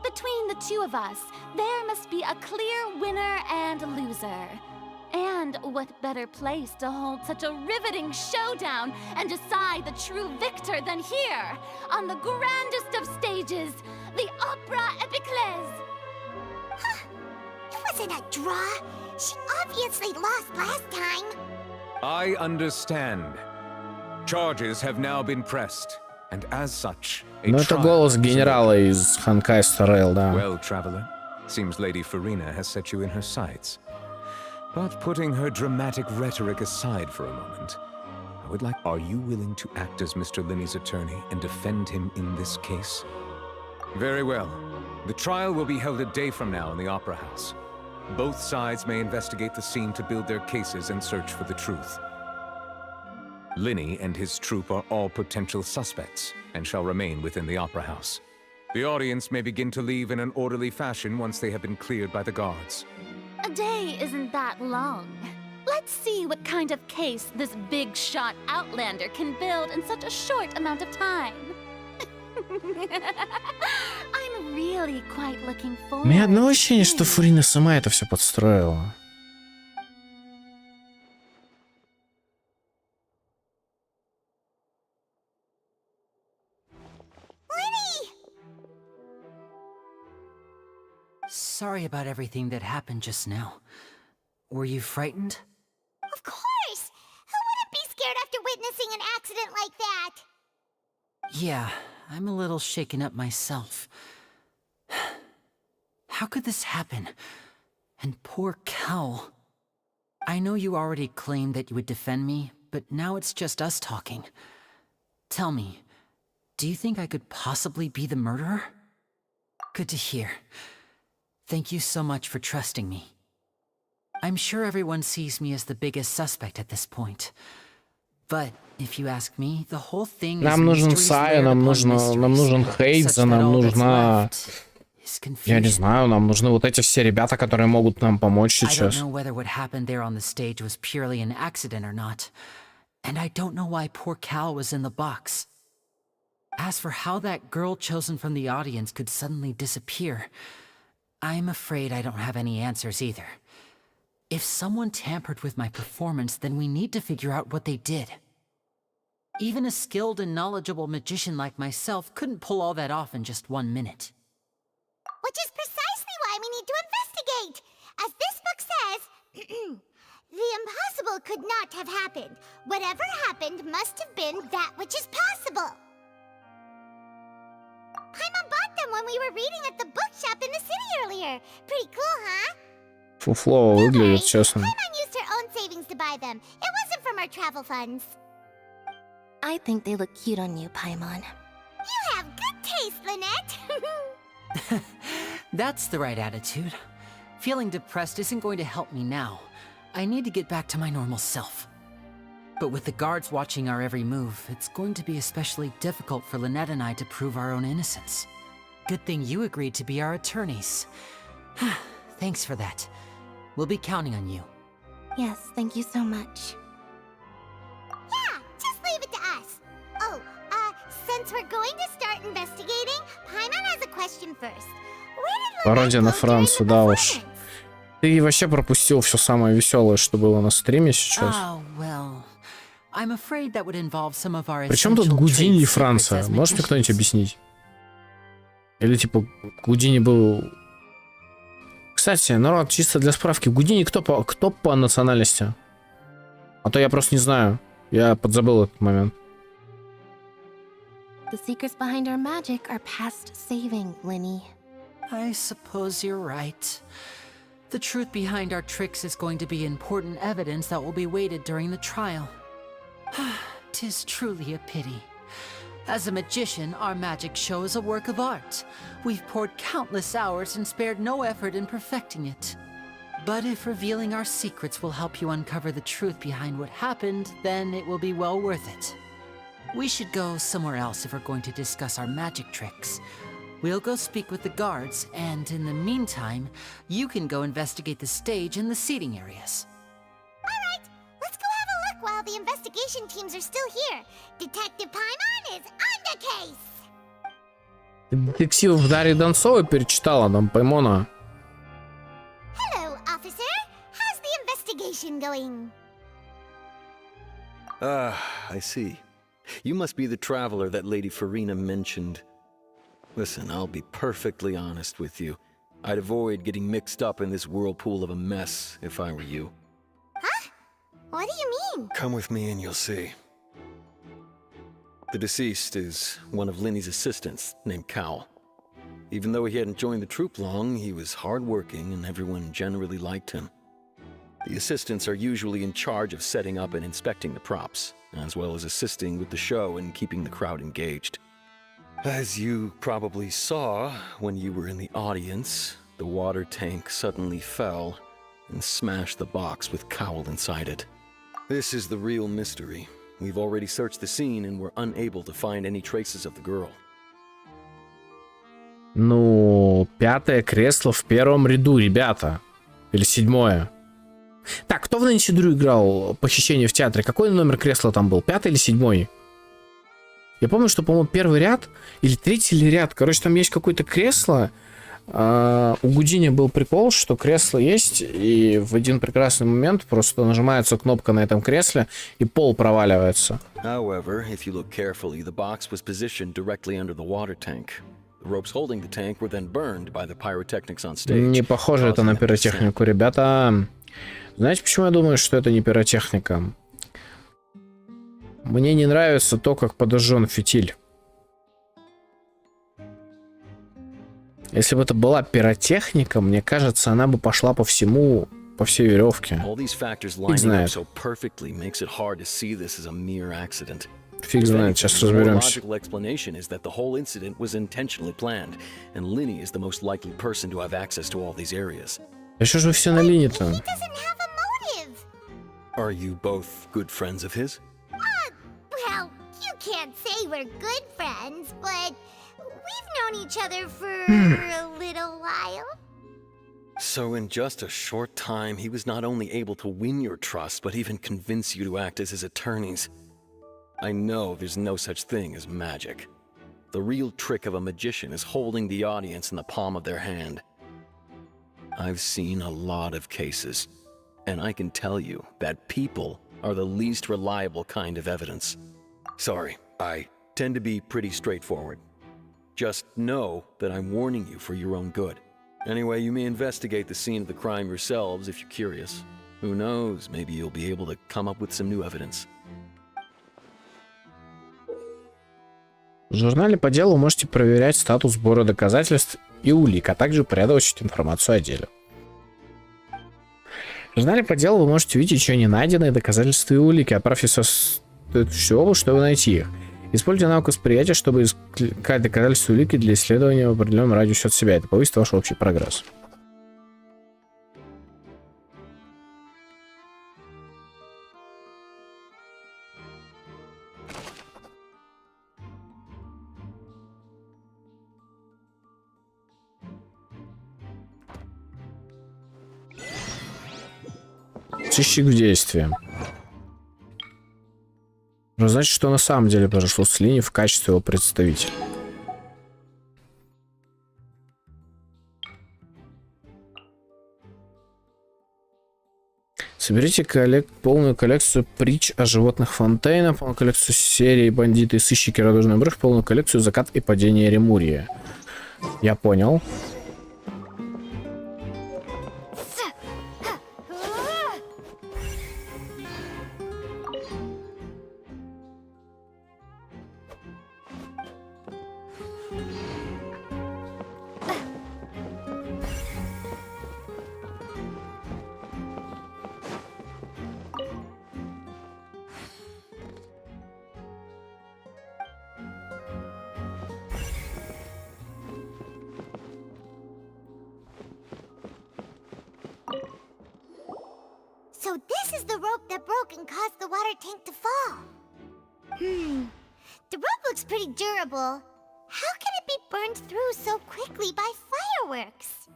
Between the two of us, there must be a clear winner and loser. And what better place to hold such a riveting showdown and decide the true victor than here, on the grandest of stages, the Opera Epiclese. It wasn't a draw. She obviously lost last time. I understand. Charges have now been pressed, and as such, Ну это голос генерала из Ханкай Star Rail, да. Well, Traveler, seems Lady Farina has set you in her sights. But putting her dramatic rhetoric aside for a moment, I would like... Are you willing to act as Mr. Lini's attorney and defend him in this case? Very well. The trial will be held a day from now in the Opera House. Both sides may investigate the scene to build their cases and search for the truth. Lini and his troupe are all potential suspects and shall remain within the Opera House. The audience may begin to leave in an orderly fashion once they have been cleared by the guards. A day isn't that long. Let's see what kind of case this big shot outlander can build in such a short amount of time. I'm really quite looking forward. У меня одно ощущение, что Фарина сама это все подстроила. Sorry about everything that happened just now. Were you frightened? Of course! Who wouldn't be scared after witnessing an accident like that? Yeah, I'm a little shaken up myself. How could this happen? And poor Kel. I know you already claimed that you would defend me, but now it's just us talking. Tell me, do you think I could possibly be the murderer? Good to hear. Thank you so much for trusting me. I'm sure everyone sees me as the biggest suspect at this point. But if you ask me, the whole thing Нам нужен Сай, нам нужен Хейдза, нам нужна... Я не знаю, нам нужны вот эти все ребята, которые могут нам помочь сейчас. I don't know whether what happened there on the stage was purely an accident or not. And I don't know why poor Cal was in the box. As for how that girl chosen from the audience could suddenly disappear, I'm afraid I don't have any answers either. If someone tampered with my performance, then we need to figure out what they did. Even a skilled and knowledgeable magician like myself couldn't pull all that off in just 1 minute. Which is precisely why we need to investigate. As this book says, the impossible could not have happened. Whatever happened must have been that which is possible. Paimon bought them when we were reading at the bookshop in the city earlier. Pretty cool, huh? Фуфло выглядит, честно. Paimon used her own savings to buy them. It wasn't from our travel funds. I think they look cute on you, Paimon. You have good taste, Lynette. That's the right attitude. Feeling depressed isn't going to help me now. I need to get back to my normal self. But with the guards watching our every move, it's going to be especially difficult for Lynette and I to prove our own innocence. Good thing you agreed to be our attorneys. Thanks for that. We'll be counting on you. Yes, thank you so much. Yeah, just leave it to us. Oh, since we're going to start investigating, Paimon has a question first. Пародия на Францию, да уж. Ты вообще пропустил все самое веселое, что было на стриме сейчас. Причем тут Гудини и Франция? Может мне кто-нибудь объяснить? Или типа Гудини был... Кстати, народ, чисто для справки, Гудини кто по национальности? А то я просто не знаю. Я подзабыл этот момент. The secrets behind our magic are past saving, Lini. I suppose you're right. The truth behind our tricks is going to be important evidence that will be weighted during the trial. 'Tis truly a pity. As a magician, our magic show is a work of art. We've poured countless hours and spared no effort in perfecting it. But if revealing our secrets will help you uncover the truth behind what happened, then it will be well worth it. We should go somewhere else if we're going to discuss our magic tricks. We'll go speak with the guards, and in the meantime, you can go investigate the stage and the seating areas. Alright, let's go have a look while the investigation teams are still here. Detective Paimon is on the case! Детектив Дарьи Донцовой перечитала нам Паймона. Hello, officer. How's the investigation going? I see. You must be the traveler that Lady Farina mentioned. Listen, I'll be perfectly honest with you. I'd avoid getting mixed up in this whirlpool of a mess if I were you. Huh? What do you mean? Come with me and you'll see. The deceased is one of Lini's assistants named Cal. Even though he hadn't joined the troupe long, he was hardworking and everyone generally liked him. The assistants are usually in charge of setting up and inspecting the props, as well as assisting with the show and keeping the crowd engaged. As you probably saw when you were in the audience, the water tank suddenly fell and smashed the box with Cowl inside it. This is the real mystery. We've already searched the scene and were unable to find any traces of the girl. Ну, 5-е кресло в первом ряду, ребята. Или 7-е. Так, кто в нынешнюю игру играл «Похищение в театре»? Какой номер кресла там был? 5-й или 7-й? Я помню, что, по-моему, 1-й ряд или 3-й ряд. Короче, там есть какое-то кресло. У Гудини был прикол, что кресло есть, и в один прекрасный момент просто нажимается кнопка на этом кресле, и пол проваливается. However, if you look carefully, the box was positioned directly under the water tank. The ropes holding the tank were then burned by the pyrotechnics on stage. Не похоже это на пиротехнику, ребята. Знаете, почему я думаю, что это не пиротехника? Мне не нравится то, как подожжен фитиль. Если бы это была пиротехника, мне кажется, она бы пошла по всему, по всей веревке. Фиг знает. Фиг знает, сейчас разберемся. А что же вы все на Лини-то? Are you both good friends of his? Well, you can't say we're good friends, but we've known each other for a little while. So in just a short time, he was not only able to win your trust, but even convince you to act as his attorneys. I know there's no such thing as magic. The real trick of a magician is holding the audience in the palm of their hand. I've seen a lot of cases, and I can tell you that people are the least reliable kind of evidence. Sorry, I tend to be pretty straightforward. Just know that I'm warning you for your own good. Anyway, you may investigate the scene of the crime yourselves if you're curious. Who knows, maybe you'll be able to come up with some new evidence. В журнале по делу вы можете проверять статус сбора доказательств и улик, а также порядочить информацию о деле. В журнале по делу вы можете увидеть еще не найденные доказательства и улики, отправьте все, чтобы найти их. Используйте навык восприятия, чтобы искать доказательства и улики для исследования в определенном радиусе от себя. Это повысит ваш общий прогресс. Сыщик в действии. Значит, что на самом деле произошло с Лини в качестве его представителя. Соберите полную коллекцию притч о животных Фонтейна, полную коллекцию серии «Бандиты и сыщики. Радужный брюх», полную коллекцию «Закат и падение Ремурия». Я понял. So this is the rope that broke and caused the water tank to fall. The rope looks pretty durable. How can it be burned through so quickly by fireworks?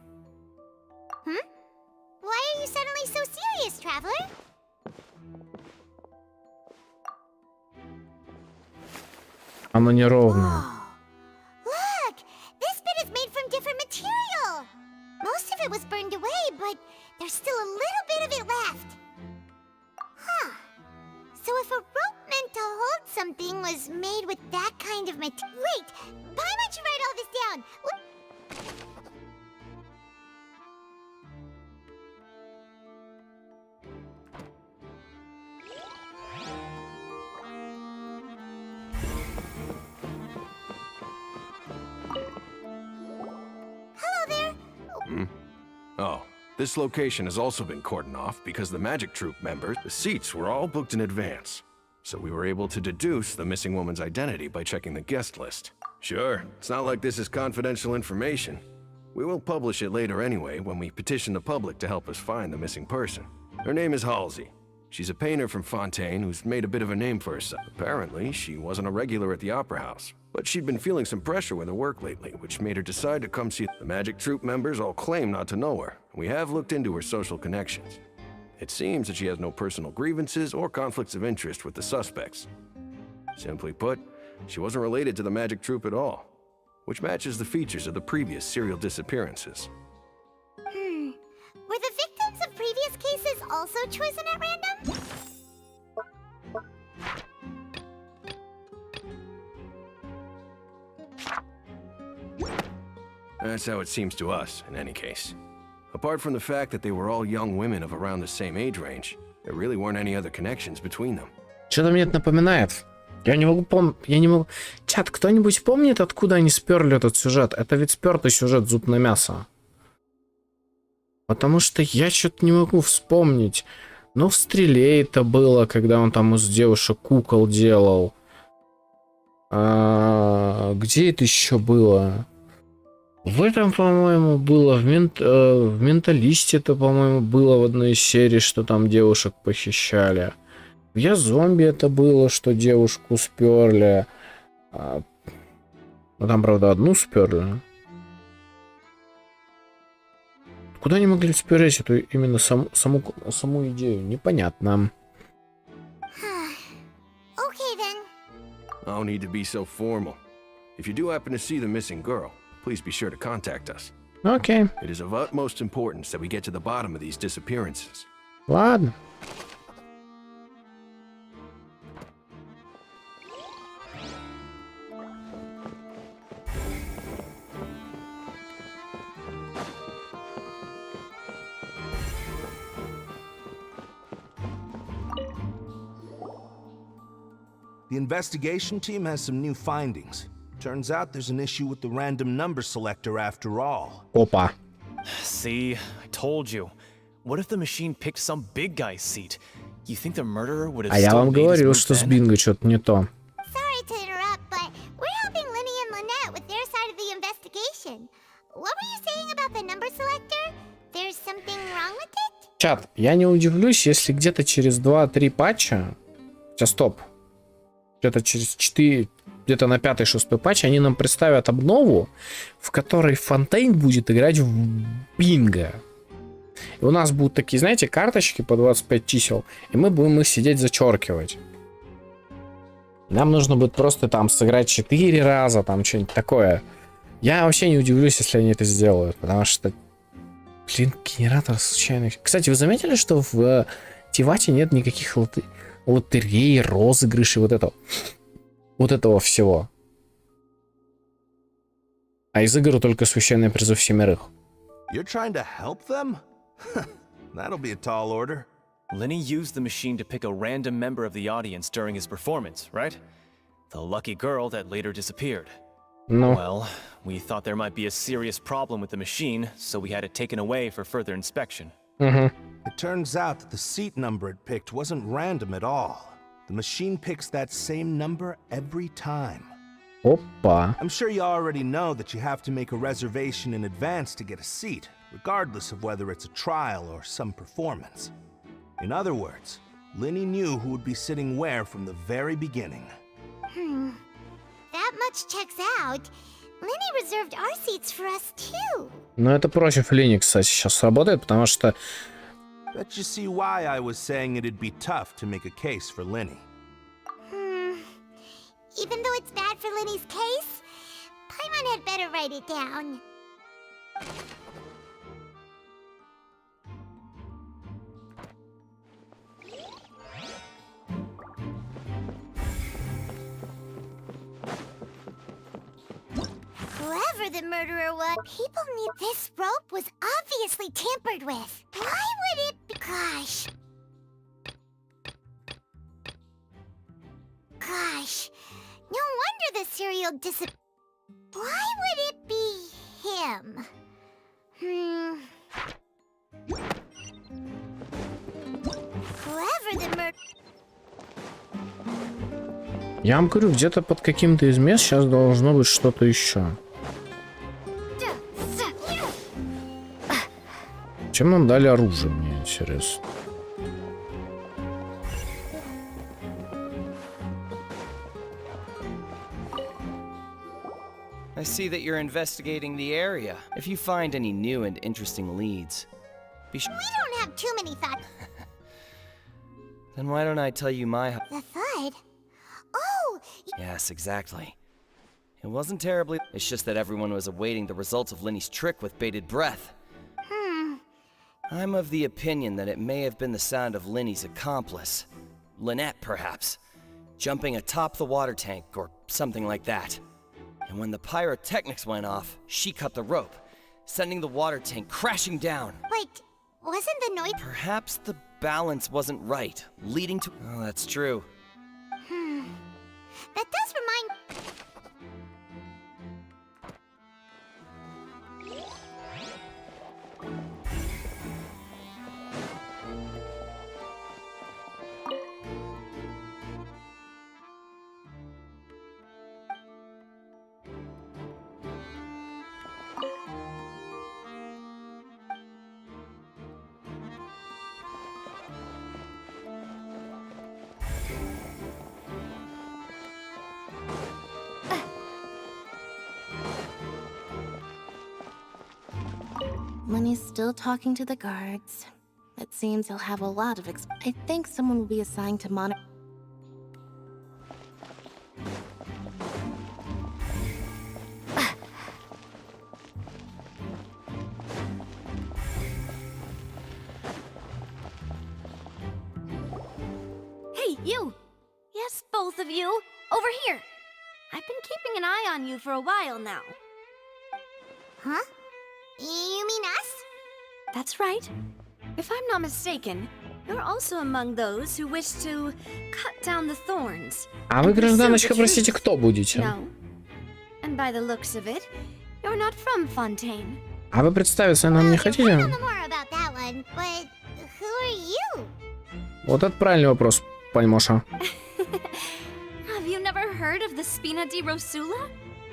Why are you suddenly so serious, traveler? Оно неровно. Look! This bit is made from different material! Most of it was burned away, but there's still a little bit of it left. Huh. So if a rope meant to hold something was made with that kind of material... Wait! Why don't you write all this down? Oh, this location has also been cordoned off because the magic troupe members, the seats were all booked in advance. So we were able to deduce the missing woman's identity by checking the guest list. Sure, it's not like this is confidential information. We will publish it later anyway when we petition the public to help us find the missing person. Her name is Halsey. She's a painter from Fontaine who's made a bit of a name for herself. Apparently, she wasn't a regular at the Opera House, but she'd been feeling some pressure with her work lately, which made her decide to come see the magic troupe members all claim not to know her. We have looked into her social connections. It seems that she has no personal grievances or conflicts of interest with the suspects. Simply put, she wasn't related to the magic troupe at all, which matches the features of the previous serial disappearances. Were the victims of previous cases also chosen at random? That's how it seems to us, in any case. Apart from the fact that they were all young women of around the same age range, there really weren't any other connections between them. Что-то мне это напоминает. Я не могу... Чат, кто-нибудь помнит, откуда они сперли этот сюжет? Это ведь спертый сюжет «Зуб на мясо». Потому что я что-то не могу вспомнить. Ну, в «Стреле» это было, когда он там из девушек кукол делал. Где это еще было? В этом, по-моему, было. В «Менталисте» это, по-моему, было в одной из серий, что там девушек похищали. В «Я зомби» это было, что девушку сперли. Ну, там, правда, одну сперли. Куда они могли спереть эту именно саму идею? Непонятно. Okay then. No need to be so formal. If you do happen to see the missing girl, please be sure to contact us. Okay. It is of utmost importance that we get to the bottom of these disappearances. Ладно. The investigation team has some new findings. Turns out there's an issue with the random number selector after all. Опа. See, I told you. What if the machine picked some big guy's seat? You think the murderer would have А я still вам made his говорил, move что с then? бинго что-то не то. Sorry to interrupt, but we're helping Lini and Lynette with their side of the investigation. What were you saying about the number selector? There's something wrong with it? Чат, я не удивлюсь, если где-то через 2-3 патча... Сейчас, стоп. Где-то через 4... Где-то на 5-6 патч они нам представят обнову, в которой Фонтейн будет играть в бинго. И у нас будут такие, знаете, карточки по 25 чисел, и мы будем их сидеть зачеркивать. Нам нужно будет просто там сыграть 4 раза, там что-нибудь такое. Я вообще не удивлюсь, если они это сделают, потому что, блин, генератор случайных... Кстати, вы заметили, что в Тивате нет никаких лотерей, розыгрышей, вот этого всего? А из игр только священные призы всемирых. You're trying to help them? That'll be a tall order. Lini used the machine to pick a random member of the audience during his performance, right? The lucky girl that later disappeared. No. Well, we thought there might be a serious problem with the machine, so we had it taken away for further inspection. It turns out that the seat number it picked wasn't random at all. The machine picks that same number every time. Опа. I'm sure you already know that you have to make a reservation in advance to get a seat, regardless of whether it's a trial or some performance. In other words, Lini knew who would be sitting where from the very beginning. That much checks out. Lini reserved our seats for us too. Но это против Лини, кстати, сейчас работает, потому что... Bet you see why I was saying it'd be tough to make a case for Lini. Even though it's bad for Lini's case, Paimon had better write it down. Whoever the murderer was, people need this rope was obviously tampered with. Why would it be? Gosh. No wonder the serial Why would it be him? Whoever the Я вам говорю, где-то под каким-то из мест сейчас должно быть что-то еще. Чем нам дали оружие, мне интересно. I see that you're investigating the area. If you find any new and interesting leads, be sure. We don't have too many thoughts. Then why don't I tell you my... The thud? Oh! Yes, exactly. It wasn't terribly... It's just that everyone was awaiting the results of Lini's trick with bated breath. I'm of the opinion that it may have been the sound of Lini's accomplice. Lynette, perhaps. Jumping atop the water tank or something like that. And when the pyrotechnics went off, she cut the rope, sending the water tank crashing down. Wait, wasn't the noise... Perhaps the balance wasn't right, leading to... Oh, that's true. That does remind... Lini's still talking to the guards. It seems he'll have a lot of I think someone will be assigned to monitor. Yes, both of you. Over here. I've been keeping an eye on you for a while now. Huh? You mean us? That's right. If I'm not mistaken, you're also among those who wish to cut down the thorns. А вы, гражданочка, простите, кто будете? No. And by the looks of it, you're not from Fontaine. А вы представиться нам не хотите? More about that one, but who are you? Вот это правильный вопрос, Пальмоша. Have you never heard of the Spina di Rosula?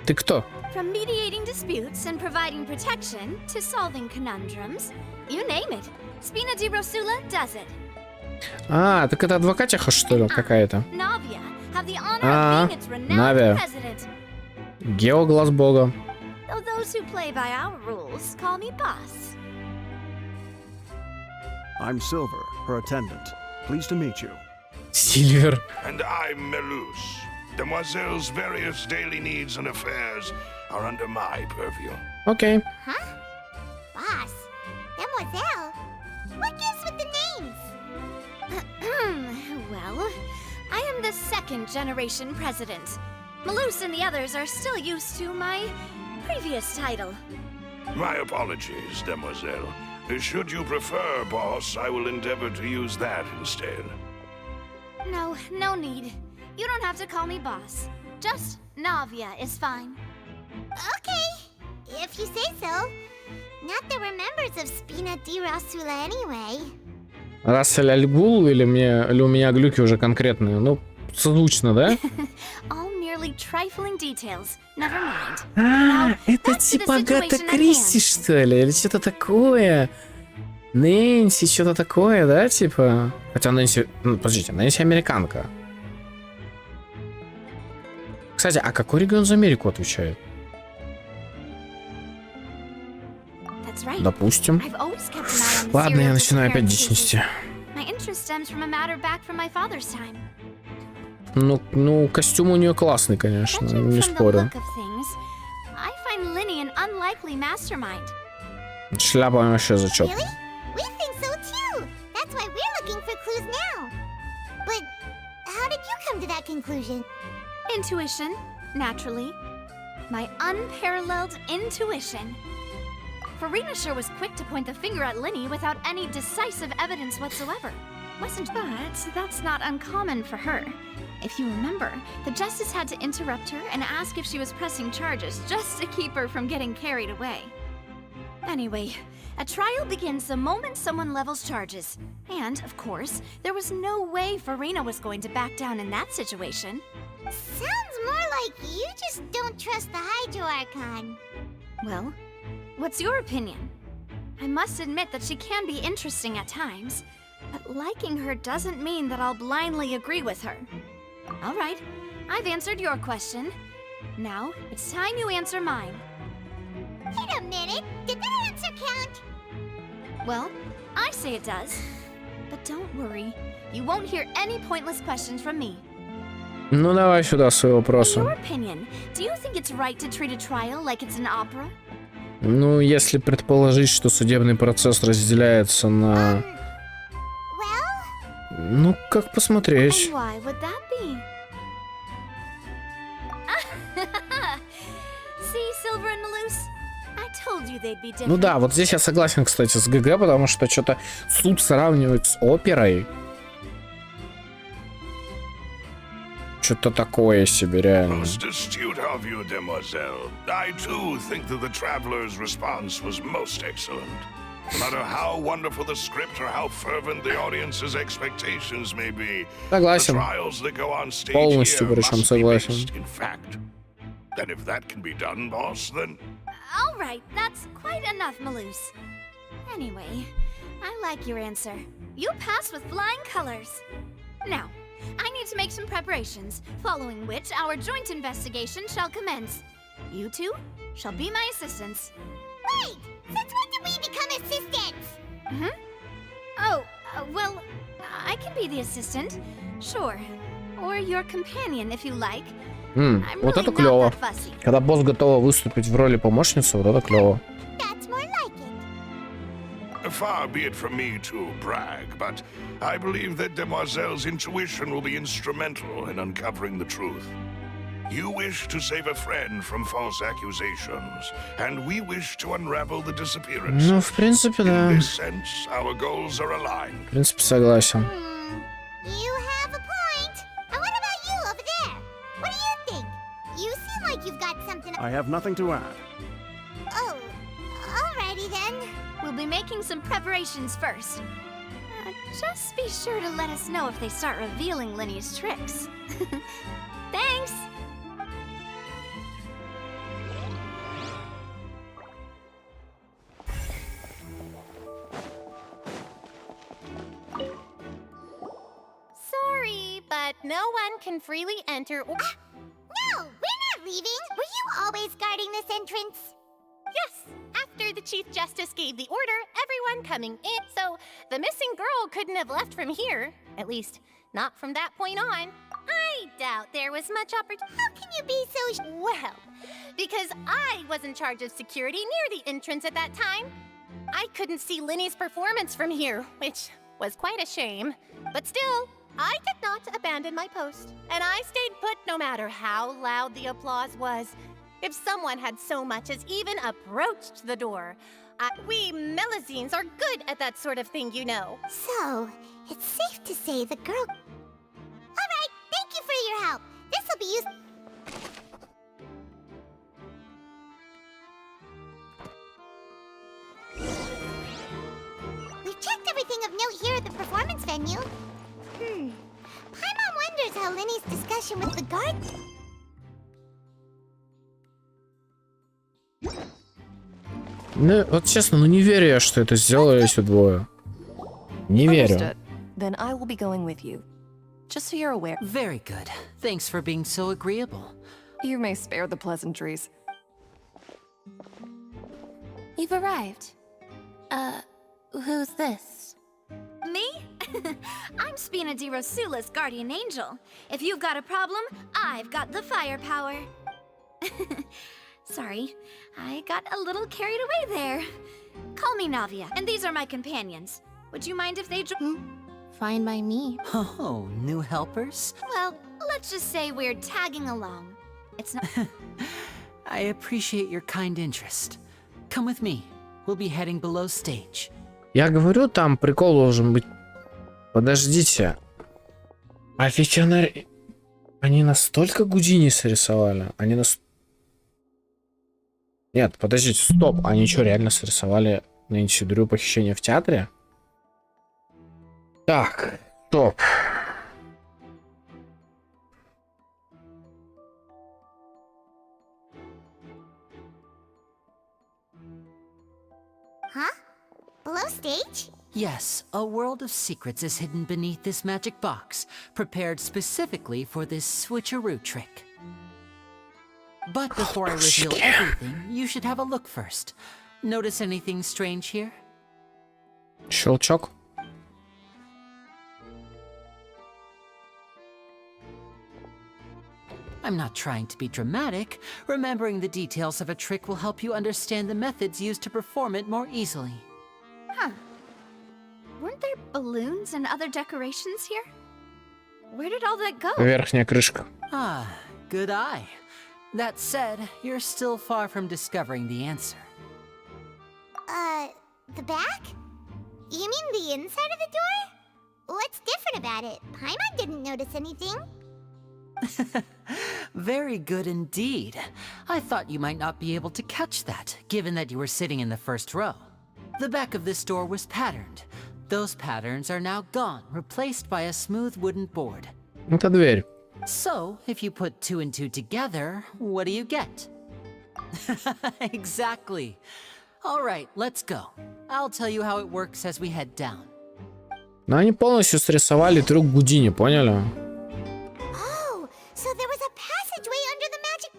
Ты кто? From mediating disputes and providing protection to solving conundrums, you name it, Spina di Rosula does it. А, так это адвокатиха, что ли, какая-то? Navia have the honor of being its renowned Навия. president. Гео глаз бога. Though those who play by our rules call me boss. I'm Silver, her attendant. Pleased to meet you. Сильвер. And I'm Melus. Demoiselle's various daily needs and affairs are under my purview. Окей. Huh? Boss? Demoiselle? What gives with the names? Well, I am the second generation president. Malus and the others are still used to my previous title. My apologies, Demoiselle. Should you prefer, boss, I will endeavor to use that instead. No, no need. You don't have to call me boss. Just Navia is fine. Okay, if you say so. Not that we're members of Spina di Rosula anyway. Рассель Альгул или у меня глюки уже конкретные? Ну, созвучно, да? All merely trifling details. Never mind. А, это типа Агата Кристи, что ли? Или что-то такое? Нэнси, что-то такое, да, типа? Хотя Нэнси... Ну, подождите, Нэнси американка. Кстати, а какой регион за Америку отвечает? Допустим. Ладно, я начинаю опять дичь нести. Ну, костюм у нее классный, конечно, не спорю. Шляпа вообще зачет. Intuition, naturally. My unparalleled intuition. Farina sure was quick to point the finger at Lini without any decisive evidence whatsoever. Wasn't but that's not uncommon for her. If you remember, the justice had to interrupt her and ask if she was pressing charges just to keep her from getting carried away. Anyway, a trial begins the moment someone levels charges. And, of course, there was no way Farina was going to back down in that situation. Sounds more like you just don't trust the Hydro Archon. Well, what's your opinion? I must admit that she can be interesting at times, but liking her doesn't mean that I'll blindly agree with her. All right, I've answered your question. Now, it's time you answer mine. Wait a minute, did that answer count? Well, I say it does. But don't worry, you won't hear any pointless questions from me. Ну давай сюда свои вопросы. In your opinion, do you think it's right to treat a trial like it's an opera? Ну, если предположить, что судебный процесс разделяется на... Ну, как посмотреть. And why would that be? See, Silver and Malus? I told you they'd be different. Ну да, вот здесь я согласен, кстати, с ГГ, потому что что-то суд сравнивать с оперой. Что-то такое себе, реально. Most astute of you, Demoiselle. I too think that the traveler's response was most excellent. No matter how wonderful the script or how fervent the audience's expectations may be, Согласен. the trials that go on stage Полностью, here причем must be согласен. based in fact. And if that can be done, boss, then... All right, that's quite enough, Malus. Anyway, I like your answer. You passed with flying colors. Now, I need to make some preparations, following which our joint investigation shall commence. You two shall be my assistants. Wait! Since when did we become assistants? Oh, well, I can be the assistant, sure. Or your companion, if you like. Вот это клево. Когда босс готова выступить в роли помощницы, вот это клево. That's more like it. far be it from me to brag, but I believe that Demoiselle's intuition will be instrumental in uncovering the truth. You wish to save a friend from false accusations, and we wish to unravel the disappearance. Ну, в принципе, да. In this sense, our goals are aligned. В принципе, согласен. You have a point. And what about you over there? What do you think? You seem like you've got something. I have nothing to add. Oh, alrighty then. We'll be making some preparations first. Just be sure to let us know if they start revealing Lini's tricks. Thanks! Sorry, but no one can freely enter or... No, we're not leaving. Were you always guarding this entrance? Yes, after the Chief Justice gave the order, everyone coming in, so the missing girl couldn't have left from here. At least, not from that point on. I doubt there was much opportunity. How can you be so well, because I was in charge of security near the entrance at that time. I couldn't see Lini's performance from here, which was quite a shame. But still, I did not abandon my post, and I stayed put no matter how loud the applause was. If someone had so much as even approached the door, we Melazines are good at that sort of thing, you know. So, it's safe to say the girl... Alright, thank you for your help. This'll be used... We've checked everything of note here at the performance venue. Paimon wonders how Lini's discussion with the guard... Ну, вот честно, ну не верю я, что это сделали эти двое. Не верю. Then I will be going with you. Just so you're aware. Very good. Thanks for being so agreeable. You may spare the pleasantries. You've arrived. Who's this? Me? I'm Spina di Rosula's guardian angel. If you've got a problem, I've got the firepower. Sorry, I got a little carried away there. Call me Navia, and these are my companions. Would you mind if they Fine by me. Oh, new helpers? Well, let's just say we're tagging along. It's not... I appreciate your kind interest. Come with me. We'll be heading below stage. Я говорю, там прикол должен быть. Подождите. А ведь они настолько Гудини срисовали? Они Нет, подождите, стоп. Они что, реально срисовали Нэнси Дрю похищение в театре? Так, стоп. Huh? Below stage? Yes, a world of secrets is hidden beneath this magic box, prepared specifically for this switcheroo trick. But before I reveal everything, you should have a look first. Notice anything strange here? Щелчок. I'm not trying to be dramatic. Remembering the details of a trick will help you understand the methods used to perform it more easily. Huh. Weren't there balloons and other decorations here? Where did all that go? Верхняя крышка. Ah, good eye. That said, you're still far from discovering the answer. The back? You mean the inside of the door? What's different about it? Paimon didn't notice anything. Very good indeed. I thought you might not be able to catch that, given that you were sitting in the first row. The back of this door was patterned. Those patterns are now gone, replaced by a smooth wooden board. Это дверь. So, if you put 2 and 2 together, what do you get? Exactly. All right, let's go. I'll tell you how it works as we head down. Но они полностью срисовали трюк Гудини, поняли? Oh, so there was a passageway under the magic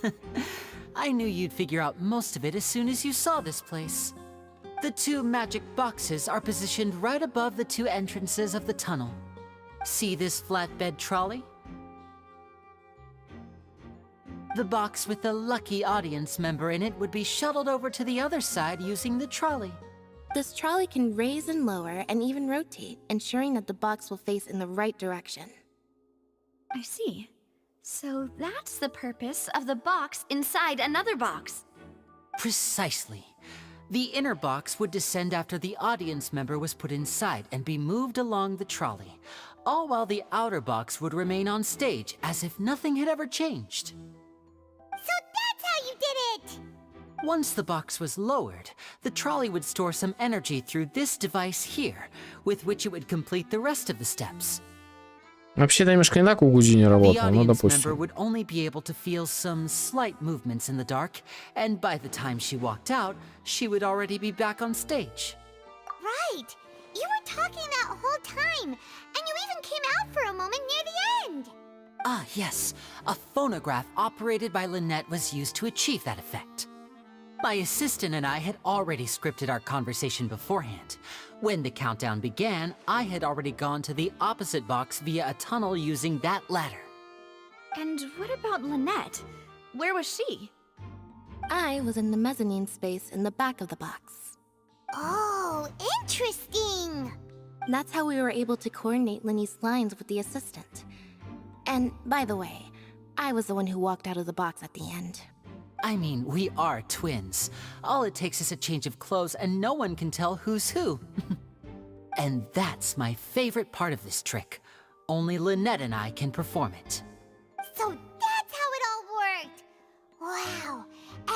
box! I knew you'd figure out most of it as soon as you saw this place. The 2 magic boxes are positioned right above the 2 entrances of the tunnel. See this flatbed trolley? The box with the lucky audience member in it would be shuttled over to the other side using the trolley. This trolley can raise and lower and even rotate, ensuring that the box will face in the right direction. I see. So that's the purpose of the box inside another box. Precisely. The inner box would descend after the audience member was put inside and be moved along the trolley, all while the outer box would remain on stage as if nothing had ever changed. So that's how you did it! Once the box was lowered, the trolley would store some energy through this device here, with which it would complete the rest of the steps. Вообще, немножко не так у Гудини The работало, но audience member допустим. would only be able to feel some slight movements in the dark, and by the time she walked out, she would already be back on stage. Right! You were talking that whole time, and you even came out for a moment near the end! Ah, yes. A phonograph operated by Lynette was used to achieve that effect. My assistant and I had already scripted our conversation beforehand. When the countdown began, I had already gone to the opposite box via a tunnel using that ladder. And what about Lynette? Where was she? I was in the mezzanine space in the back of the box. Oh, interesting! That's how we were able to coordinate Linny's lines with the assistant. And by the way, I was the one who walked out of the box at the end. I mean, we are twins. All it takes is a change of clothes and no one can tell who's who. And that's my favorite part of this trick. Only Lynette and I can perform it. So that's how it all worked! Wow!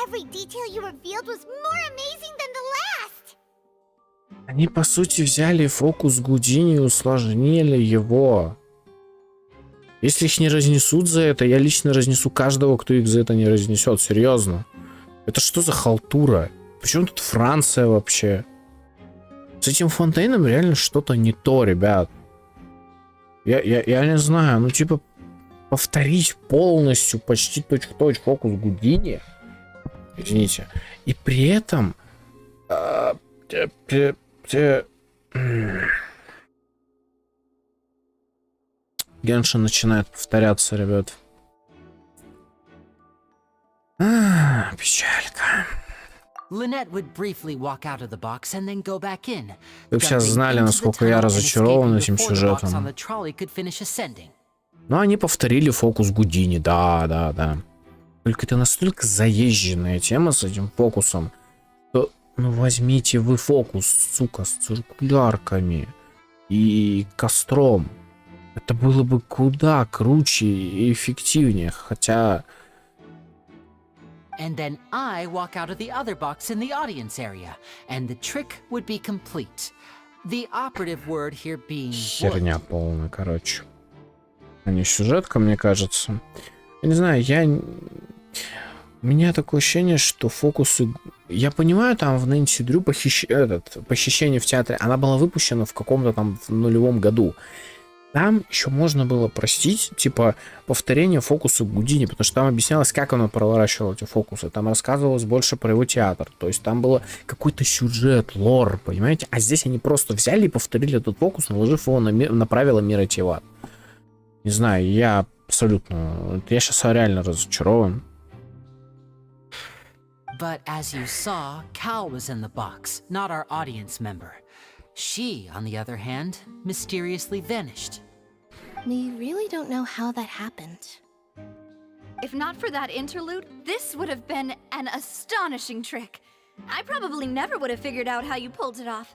Every detail you revealed was more amazing than the last! Они, по сути, взяли фокус Гудини и усложнили его. Если их не разнесут за это, я лично разнесу каждого, кто их за это не разнесет. Серьезно. Это что за халтура? Причем тут Франция вообще? С этим фонтейном реально что-то не то, ребят. Я не знаю, ну типа повторить полностью почти точь-в-точь фокус Гудини. Извините. И при этом... Геншин начинает повторяться, ребят. Печалька. Lynette would briefly walk out of the box and then go back in. Вы сейчас знали, насколько я разочарован этим сюжетом. Но они повторили фокус Гудини, да. Только это настолько заезженная тема с этим фокусом, что, ну возьмите вы фокус, сука, с циркулярками и костром. Это было бы куда круче и эффективнее, хотя... And then I walk out of the other box in the audience area, and the trick would be complete. The operative word here being Херня полная, короче. А не сюжетка, мне кажется. Я не знаю, у меня такое ощущение, что фокусы... Я понимаю, там в Нэнси Дрю похищение в театре, она была выпущена в каком-то там в нулевом году. Там еще можно было простить, типа, повторение фокуса Гудини, потому что там объяснялось, как он проворачивал эти фокусы. Там рассказывалось больше про его театр. То есть там было какой-то сюжет, лор, понимаете? А здесь они просто взяли и повторили этот фокус, наложив его на правила мира Тиват. Не знаю, я абсолютно... Я сейчас реально разочарован. But as you saw, Cal was in the box, not our audience member. She, on the other hand, mysteriously vanished. We really don't know how that happened. If not for that interlude, this would have been an astonishing trick. I probably never would have figured out how you pulled it off.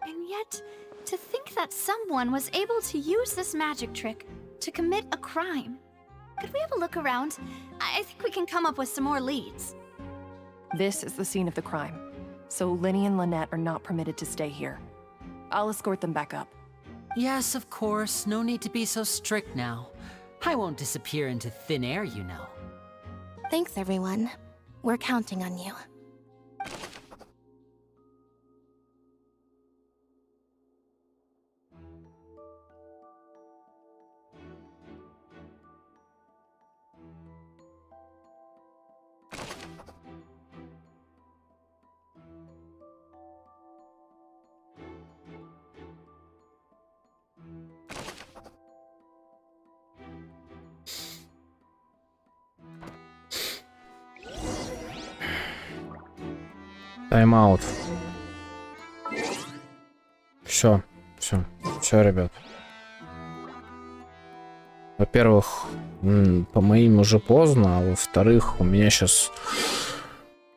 And yet, to think that someone was able to use this magic trick to commit a crime. Could we have a look around? I think we can come up with some more leads. This is the scene of the crime, so Lini and Lynette are not permitted to stay here. I'll escort them back up. Yes, of course. No need to be so strict now. I won't disappear into thin air, you know. Thanks, everyone. We're counting on you. Тайм-аут. Все, ребят. Во-первых, по моим уже поздно, а во-вторых, у меня сейчас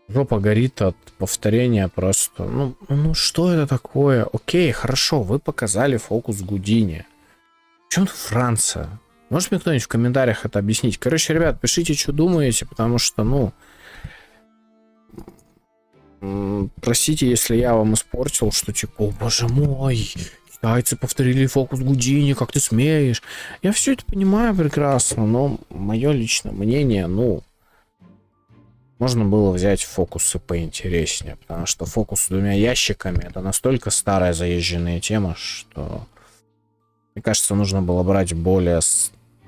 жопа горит от повторения просто. Ну что это такое? Окей, хорошо, вы показали фокус Гудини. В чем тут Франция? Может мне кто-нибудь в комментариях это объяснить? Короче, ребят, пишите, что думаете, потому что, простите, если я вам испортил, что типа, о боже мой, китайцы повторили фокус Гудини, как ты смеешь? Я все это понимаю прекрасно, но мое личное мнение, можно было взять фокусы поинтереснее, потому что фокус с 2 ящиками это настолько старая заезженная тема, что, мне кажется, нужно было брать более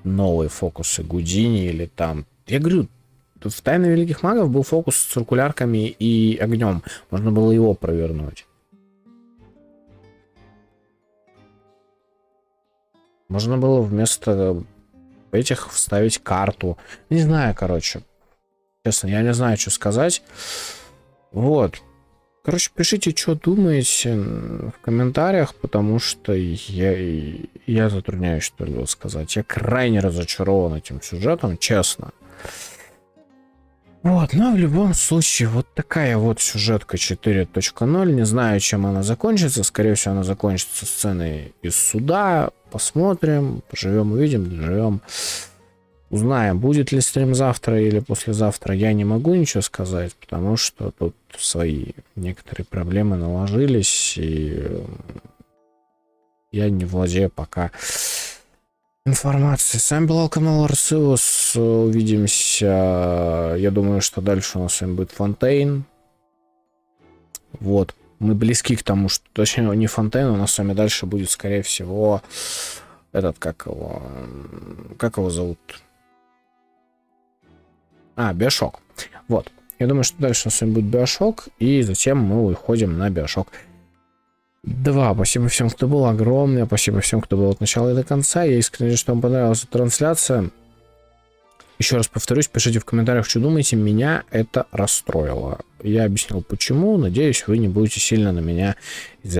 новые фокусы Гудини или там. Я говорю, в «Тайне великих магов» был фокус с циркулярками и огнем. Можно было его провернуть. Можно было вместо этих вставить карту. Не знаю, короче. Честно, я не знаю, что сказать. Вот. Короче, пишите, что думаете в комментариях, потому что я затрудняюсь что-либо сказать. Я крайне разочарован этим сюжетом, честно. Вот, но в любом случае, вот такая вот сюжетка 4.0. Не знаю, чем она закончится. Скорее всего, она закончится сценой из суда. Посмотрим, поживем, увидим, доживем. Узнаем, будет ли стрим завтра или послезавтра. Я не могу ничего сказать, потому что тут свои некоторые проблемы наложились, и я не владею пока информацией. С вами был канал Арсиус. Увидимся. Я думаю, что дальше у нас с вами будет Фонтейн. Вот. Мы близки к тому, что... Точнее, не Фонтейн, у нас с вами дальше будет, скорее всего, этот, как его зовут? Биошок. Вот. Я думаю, что дальше у нас с вами будет Биошок, и затем мы уходим на Биошок 2. Спасибо всем, кто был. Огромное спасибо всем, кто был от начала и до конца. Я искренне надеюсь, что вам понравилась эта трансляция. Еще раз повторюсь, пишите в комментариях, что думаете. Меня это расстроило. Я объяснил, почему. Надеюсь, вы не будете сильно на меня из-за